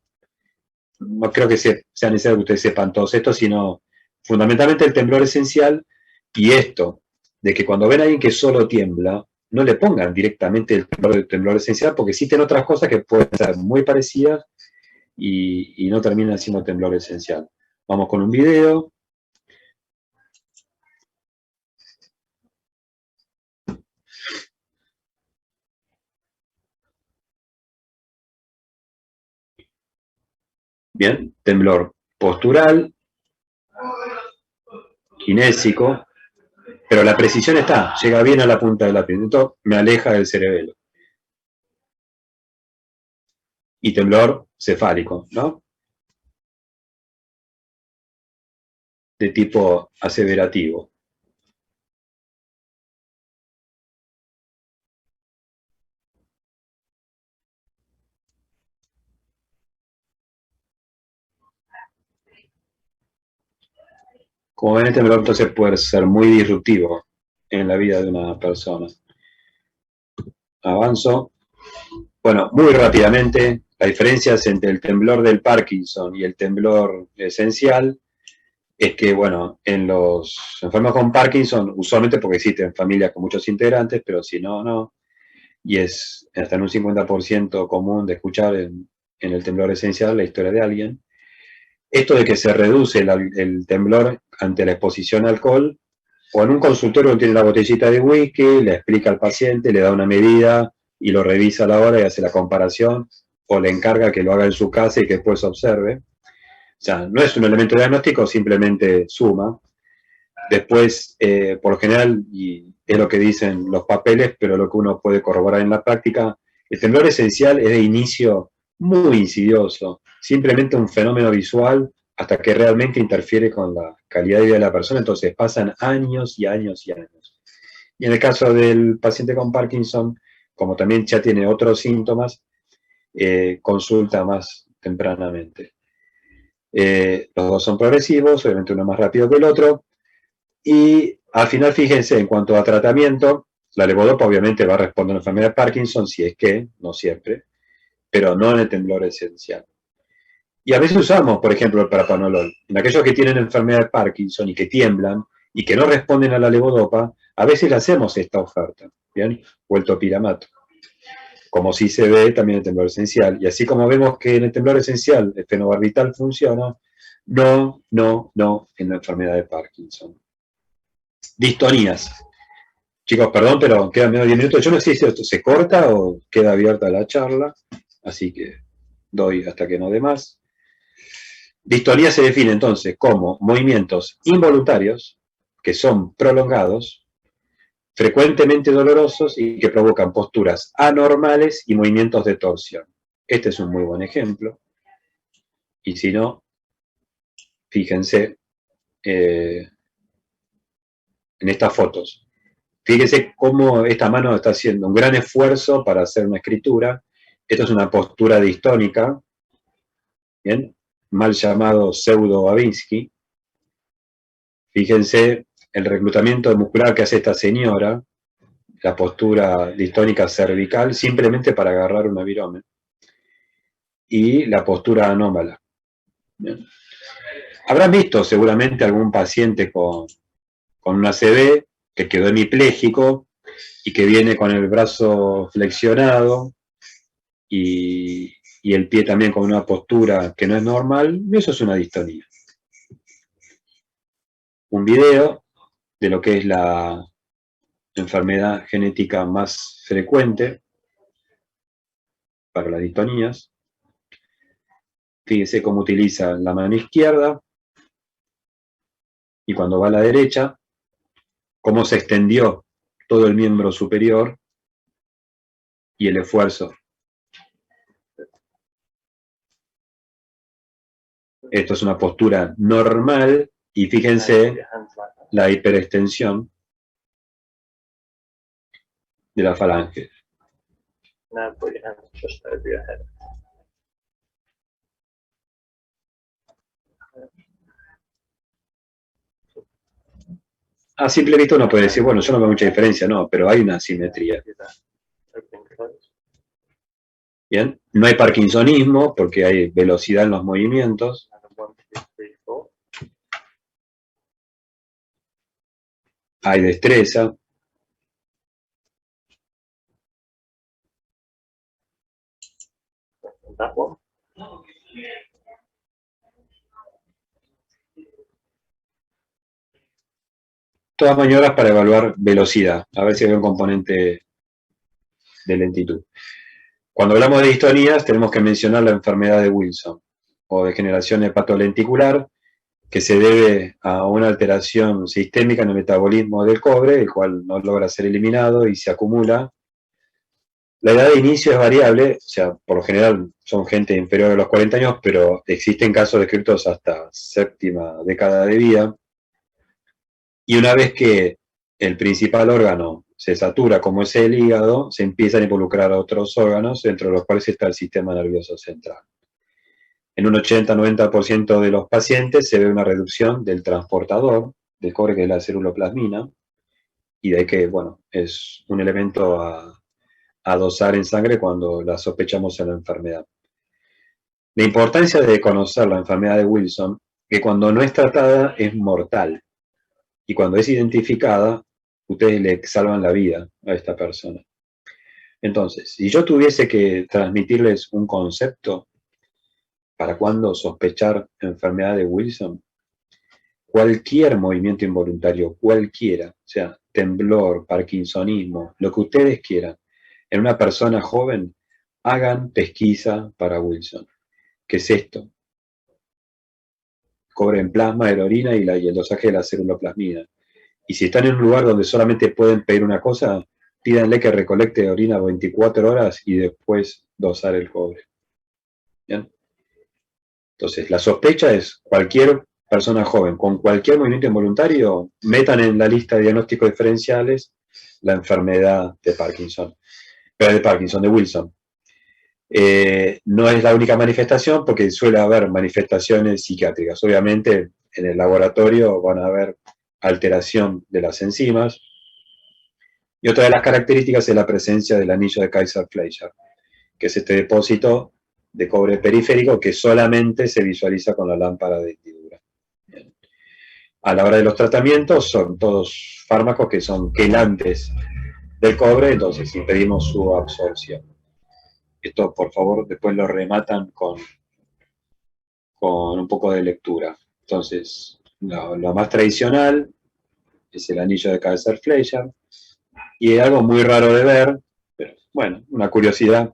no creo que sea necesario que ustedes sepan todos estos, sino fundamentalmente el temblor esencial, y esto, de que cuando ven a alguien que solo tiembla, no le pongan directamente el temblor esencial, porque existen otras cosas que pueden ser muy parecidas y no terminan siendo temblor esencial. Vamos con un video. Bien, temblor postural, kinésico, pero la precisión está, llega bien a la punta de la piel, entonces me aleja del cerebelo. Y temblor cefálico, ¿no? De tipo aseverativo. Como ven, el temblor entonces puede ser muy disruptivo en la vida de una persona. Avanzo. Bueno, muy rápidamente, la diferencia entre el temblor del Parkinson y el temblor esencial es que, bueno, en los enfermos con Parkinson, usualmente porque existen familias con muchos integrantes, pero si no, no, y es hasta en un 50% común de escuchar en el temblor esencial la historia de alguien. Esto de que se reduce el temblor ante la exposición al alcohol, o en un consultorio tiene la botellita de whisky, le explica al paciente, le da una medida, y lo revisa a la hora y hace la comparación, o le encarga que lo haga en su casa y que después observe. O sea, no es un elemento diagnóstico, simplemente suma. Después, por lo general, y es lo que dicen los papeles, pero lo que uno puede corroborar en la práctica, el temblor esencial es de inicio muy insidioso, simplemente un fenómeno visual hasta que realmente interfiere con la calidad de vida de la persona, entonces pasan años y años y años. Y en el caso del paciente con Parkinson, como también ya tiene otros síntomas, consulta más tempranamente. Los dos son progresivos, obviamente uno más rápido que el otro, y al final fíjense, en cuanto a tratamiento, la levodopa obviamente va a responder a la enfermedad de Parkinson, si es que, no siempre, pero no en el temblor esencial. Y a veces usamos, por ejemplo, el propranolol. En aquellos que tienen enfermedad de Parkinson y que tiemblan y que no responden a la levodopa, a veces le hacemos esta oferta, ¿bien? O el topiramato. Como sí se ve también en el temblor esencial. Y así como vemos que en el temblor esencial el fenobarbital funciona, no en la enfermedad de Parkinson. Distonías. Chicos, perdón, pero quedan menos de 10 minutos. Yo no sé si esto se corta o queda abierta la charla, así que doy hasta que no dé más. Distonía se define entonces como movimientos involuntarios, que son prolongados, frecuentemente dolorosos y que provocan posturas anormales y movimientos de torsión. Este es un muy buen ejemplo. Y si no, fíjense en estas fotos. Fíjense cómo esta mano está haciendo un gran esfuerzo para hacer una escritura. Esto es una postura distónica, ¿bien? Mal llamado pseudo-Babinski. Fíjense el reclutamiento muscular que hace esta señora, la postura distónica cervical, simplemente para agarrar un virome. Y la postura anómala. ¿Bien? Habrán visto seguramente algún paciente con un ACV que quedó hemipléjico y que viene con el brazo flexionado y el pie también con una postura que no es normal. Eso es una distonía. Un video de lo que es la enfermedad genética más frecuente para las distonías. Fíjese cómo utiliza la mano izquierda y cuando va a la derecha, cómo se extendió todo el miembro superior y el esfuerzo. Esto es una postura normal y fíjense la hiperextensión de la falange. Now put your hands just over your head. A simple vista uno puede decir, bueno, yo no veo mucha diferencia, no, pero hay una asimetría. Open, close. Bien, no hay parkinsonismo porque hay velocidad en los movimientos. And 1, 2, 3, 4. Hay destreza. And that one. Todas maniobras para evaluar velocidad, a ver si hay un componente de lentitud. Cuando hablamos de distonías tenemos que mencionar la enfermedad de Wilson o degeneración hepatolenticular, que se debe a una alteración sistémica en el metabolismo del cobre, el cual no logra ser eliminado y se acumula. La edad de inicio es variable, o sea, por lo general son gente inferior a los 40 años, pero existen casos descritos hasta séptima década de vida. Y una vez que el principal órgano se satura, como es el hígado, se empiezan a involucrar otros órganos, entre los cuales está el sistema nervioso central. En un 80-90% de los pacientes se ve una reducción del transportador del cobre, que es la ceruloplasmina, y de que, bueno, es un elemento a dosar en sangre cuando la sospechamos en la enfermedad. La importancia de conocer la enfermedad de Wilson, que cuando no es tratada es mortal, y cuando es identificada, ustedes le salvan la vida a esta persona. Entonces, si yo tuviese que transmitirles un concepto para cuando sospechar enfermedad de Wilson, cualquier movimiento involuntario, cualquiera, o sea, temblor, parkinsonismo, lo que ustedes quieran, en una persona joven, hagan pesquisa para Wilson. ¿Qué es esto? Cobre en plasma de la orina y el dosaje de la ceruloplasmina. Y si están en un lugar donde solamente pueden pedir una cosa, pídanle que recolecte orina 24 horas y después dosar el cobre. ¿Bien? Entonces, la sospecha es cualquier persona joven con cualquier movimiento involuntario, metan en la lista de diagnósticos diferenciales la enfermedad de Parkinson, de Wilson. No es la única manifestación porque suele haber manifestaciones psiquiátricas. Obviamente, en el laboratorio van a haber alteración de las enzimas. Y otra de las características es la presencia del anillo de Kaiser-Fleischer, que es este depósito de cobre periférico que solamente se visualiza con la lámpara de hendidura. A la hora de los tratamientos son todos fármacos que son quelantes del cobre, entonces impedimos su absorción. Esto, por favor, después lo rematan con un poco de lectura. Entonces, lo más tradicional es el anillo de Kaiser-Fleischer, y algo muy raro de ver, pero bueno, una curiosidad,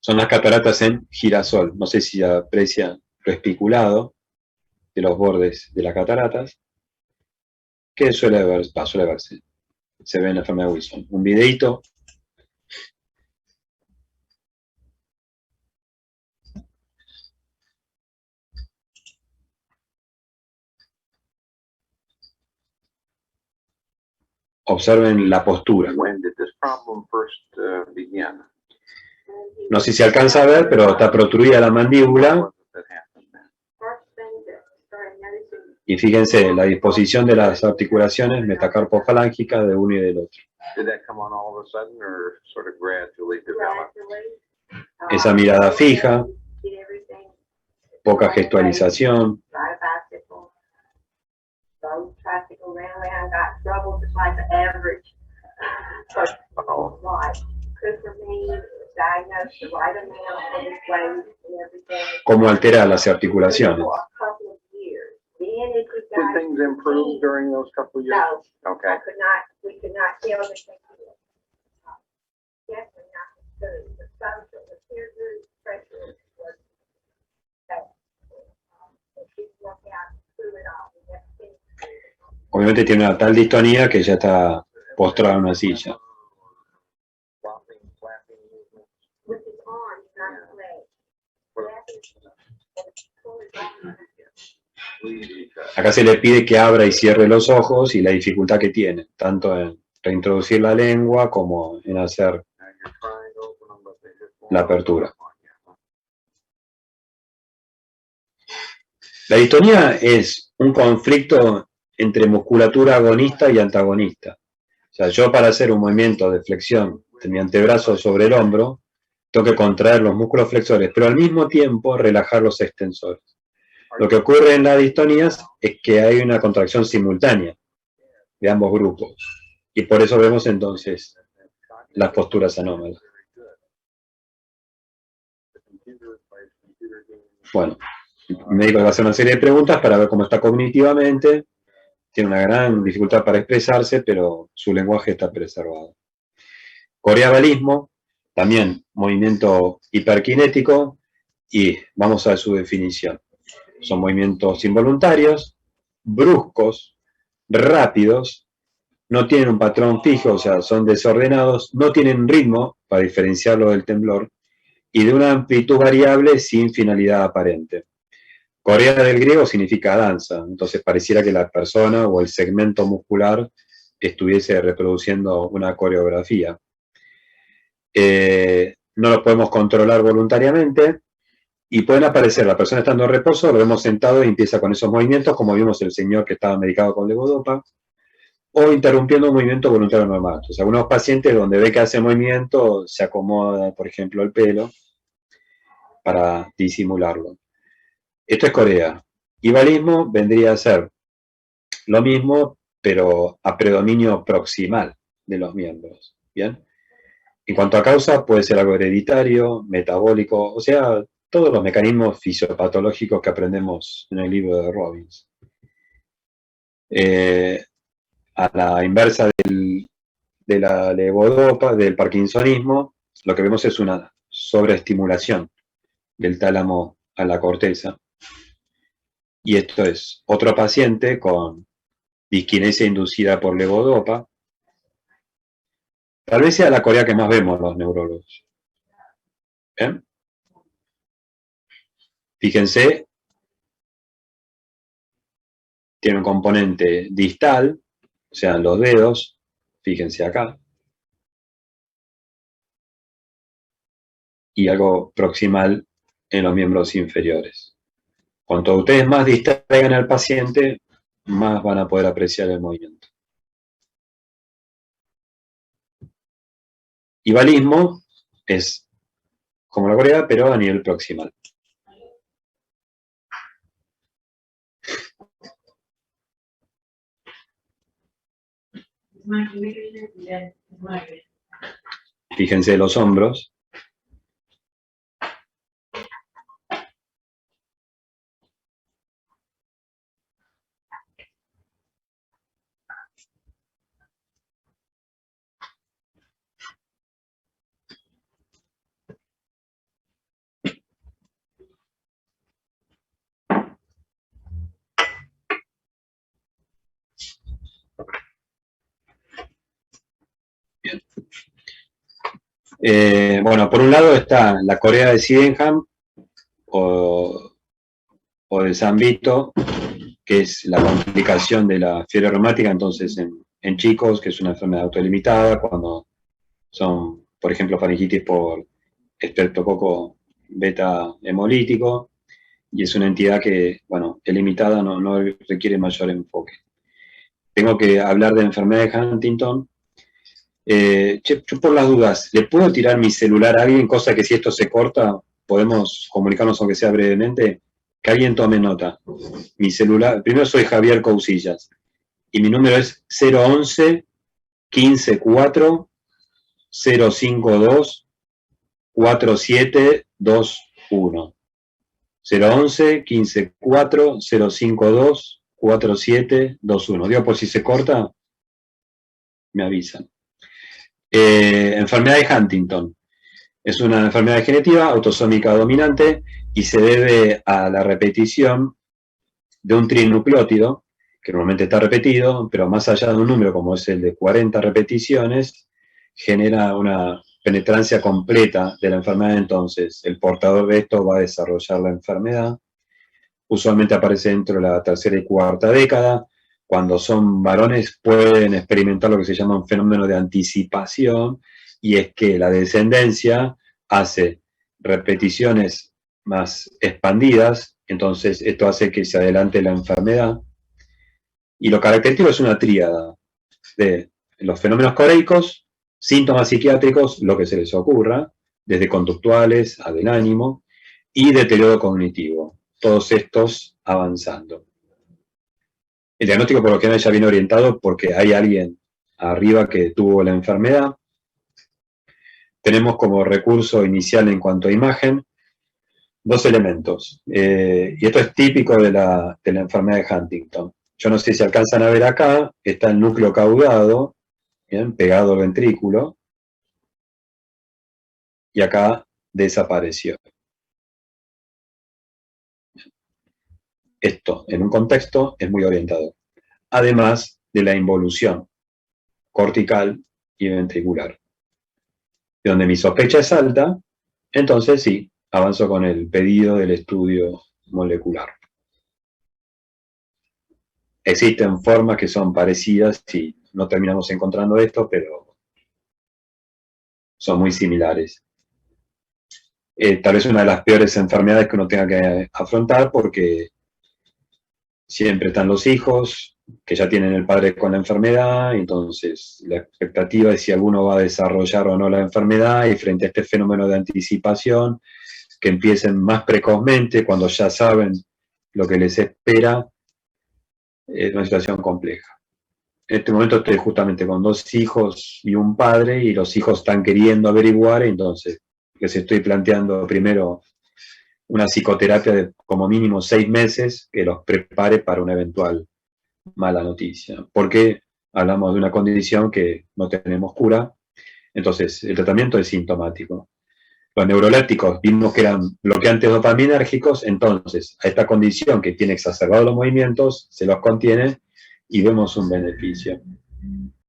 son las cataratas en girasol. No sé si aprecian lo especulado de los bordes de las cataratas, que suele verse. Se ve en la enfermedad de Wilson. Un videíto. Observen la postura. No sé si alcanza a ver, pero está protruida la mandíbula. Y fíjense, la disposición de las articulaciones metacarpofalángicas de uno y del otro. Esa mirada fija, poca gestualización. ¿Cómo altera las articulaciones? Did things improve during those couple of years? No. Okay. We could not tell the thing. Definitely not the function, the peer group pressure was that. She worked out through it all. We have to finish. Obviamente tiene una tal distonía que ya está postrada en una silla. With his arms, not his legs. Acá se le pide que abra y cierre los ojos y la dificultad que tiene, tanto en reintroducir la lengua como en hacer la apertura. La distonía es un conflicto entre musculatura agonista y antagonista. O sea, yo para hacer un movimiento de flexión de mi antebrazo sobre el hombro, tengo que contraer los músculos flexores, pero al mismo tiempo relajar los extensores. Lo que ocurre en las distonías es que hay una contracción simultánea de ambos grupos. Y por eso vemos entonces las posturas anómalas. Bueno, el médico le va a hacer una serie de preguntas para ver cómo está cognitivamente. Tiene una gran dificultad para expresarse, pero su lenguaje está preservado. Coreabalismo, también movimiento hiperkinético, y vamos a ver su definición. Son movimientos involuntarios, bruscos, rápidos, no tienen un patrón fijo, o sea, son desordenados, no tienen ritmo, para diferenciarlo del temblor, y de una amplitud variable sin finalidad aparente. Corea del griego significa danza, entonces pareciera que la persona o el segmento muscular estuviese reproduciendo una coreografía. No lo podemos controlar voluntariamente, y pueden aparecer, la persona estando en reposo, lo vemos sentado y empieza con esos movimientos, como vimos el señor que estaba medicado con levodopa, o interrumpiendo un movimiento voluntario normal. Entonces, algunos pacientes donde ve que hace movimiento, se acomoda, por ejemplo, el pelo para disimularlo. Esto es Corea. Ibalismo vendría a ser lo mismo, pero a predominio proximal de los miembros. ¿Bien? En cuanto a causa, puede ser algo hereditario, metabólico, o sea, todos los mecanismos fisiopatológicos que aprendemos en el libro de Robbins. A la inversa de la levodopa, del parkinsonismo, lo que vemos es una sobreestimulación del tálamo a la corteza. Y esto es otro paciente con disquinesia inducida por levodopa. Tal vez sea la corea que más vemos los neurólogos. ¿Bien? Fíjense, tiene un componente distal, o sea, en los dedos, fíjense acá, y algo proximal en los miembros inferiores. Cuanto ustedes más distraigan al paciente, más van a poder apreciar el movimiento. Y balismo es como la corea, pero a nivel proximal. Fíjense los hombros. Bien. Bueno, por un lado está la corea de Sydenham o de San Vito, que es la complicación de la fiebre reumática, entonces en chicos, que es una enfermedad autolimitada, cuando son, por ejemplo, faringitis por estreptococo beta hemolítico, y es una entidad que, bueno, es limitada, no requiere mayor enfoque. Tengo que hablar de enfermedad de Huntington. Yo por las dudas, ¿le puedo tirar mi celular a alguien? Cosa que si esto se corta, podemos comunicarnos aunque sea brevemente. Que alguien tome nota. Mi celular, primero soy Javier Cousillas, y mi número es 011 154 052 4721. 011 154 052 4721. Digo, por si se corta, me avisan. Enfermedad de Huntington. Es una enfermedad degenerativa autosómica dominante y se debe a la repetición de un trinucleótido, que normalmente está repetido, pero más allá de un número como es el de 40 repeticiones, genera una penetrancia completa de la enfermedad. Entonces, el portador de esto va a desarrollar la enfermedad. Usualmente aparece dentro de la tercera y cuarta década. Cuando son varones pueden experimentar lo que se llama un fenómeno de anticipación, y es que la descendencia hace repeticiones más expandidas, entonces esto hace que se adelante la enfermedad. Y lo característico es una tríada de los fenómenos coreicos, síntomas psiquiátricos, lo que se les ocurra, desde conductuales a del ánimo, y deterioro cognitivo, todos estos avanzando. El diagnóstico por lo general ya viene orientado porque hay alguien arriba que tuvo la enfermedad. Tenemos como recurso inicial en cuanto a imagen dos elementos, y esto es típico de la enfermedad de Huntington. Yo no sé si alcanzan a ver acá, está el núcleo caudado, ¿bien? Pegado al ventrículo, y acá desapareció. Esto, en un contexto, es muy orientador. Además de la involución cortical y ventricular. Y donde mi sospecha es alta, entonces sí, avanzo con el pedido del estudio molecular. Existen formas que son parecidas y no terminamos encontrando esto, pero son muy similares. Tal vez una de las peores enfermedades que uno tenga que afrontar, porque siempre están los hijos que ya tienen el padre con la enfermedad, entonces la expectativa es si alguno va a desarrollar o no la enfermedad, y frente a este fenómeno de anticipación, que empiecen más precozmente cuando ya saben lo que les espera, es una situación compleja. En este momento estoy justamente con dos hijos y un padre, y los hijos están queriendo averiguar, entonces les estoy planteando primero una psicoterapia de como mínimo 6 meses que los prepare para una eventual mala noticia. Porque hablamos de una condición que no tenemos cura, entonces el tratamiento es sintomático. Los neurolépticos vimos que eran bloqueantes dopaminérgicos, entonces a esta condición que tiene exacerbados los movimientos, se los contiene y vemos un beneficio.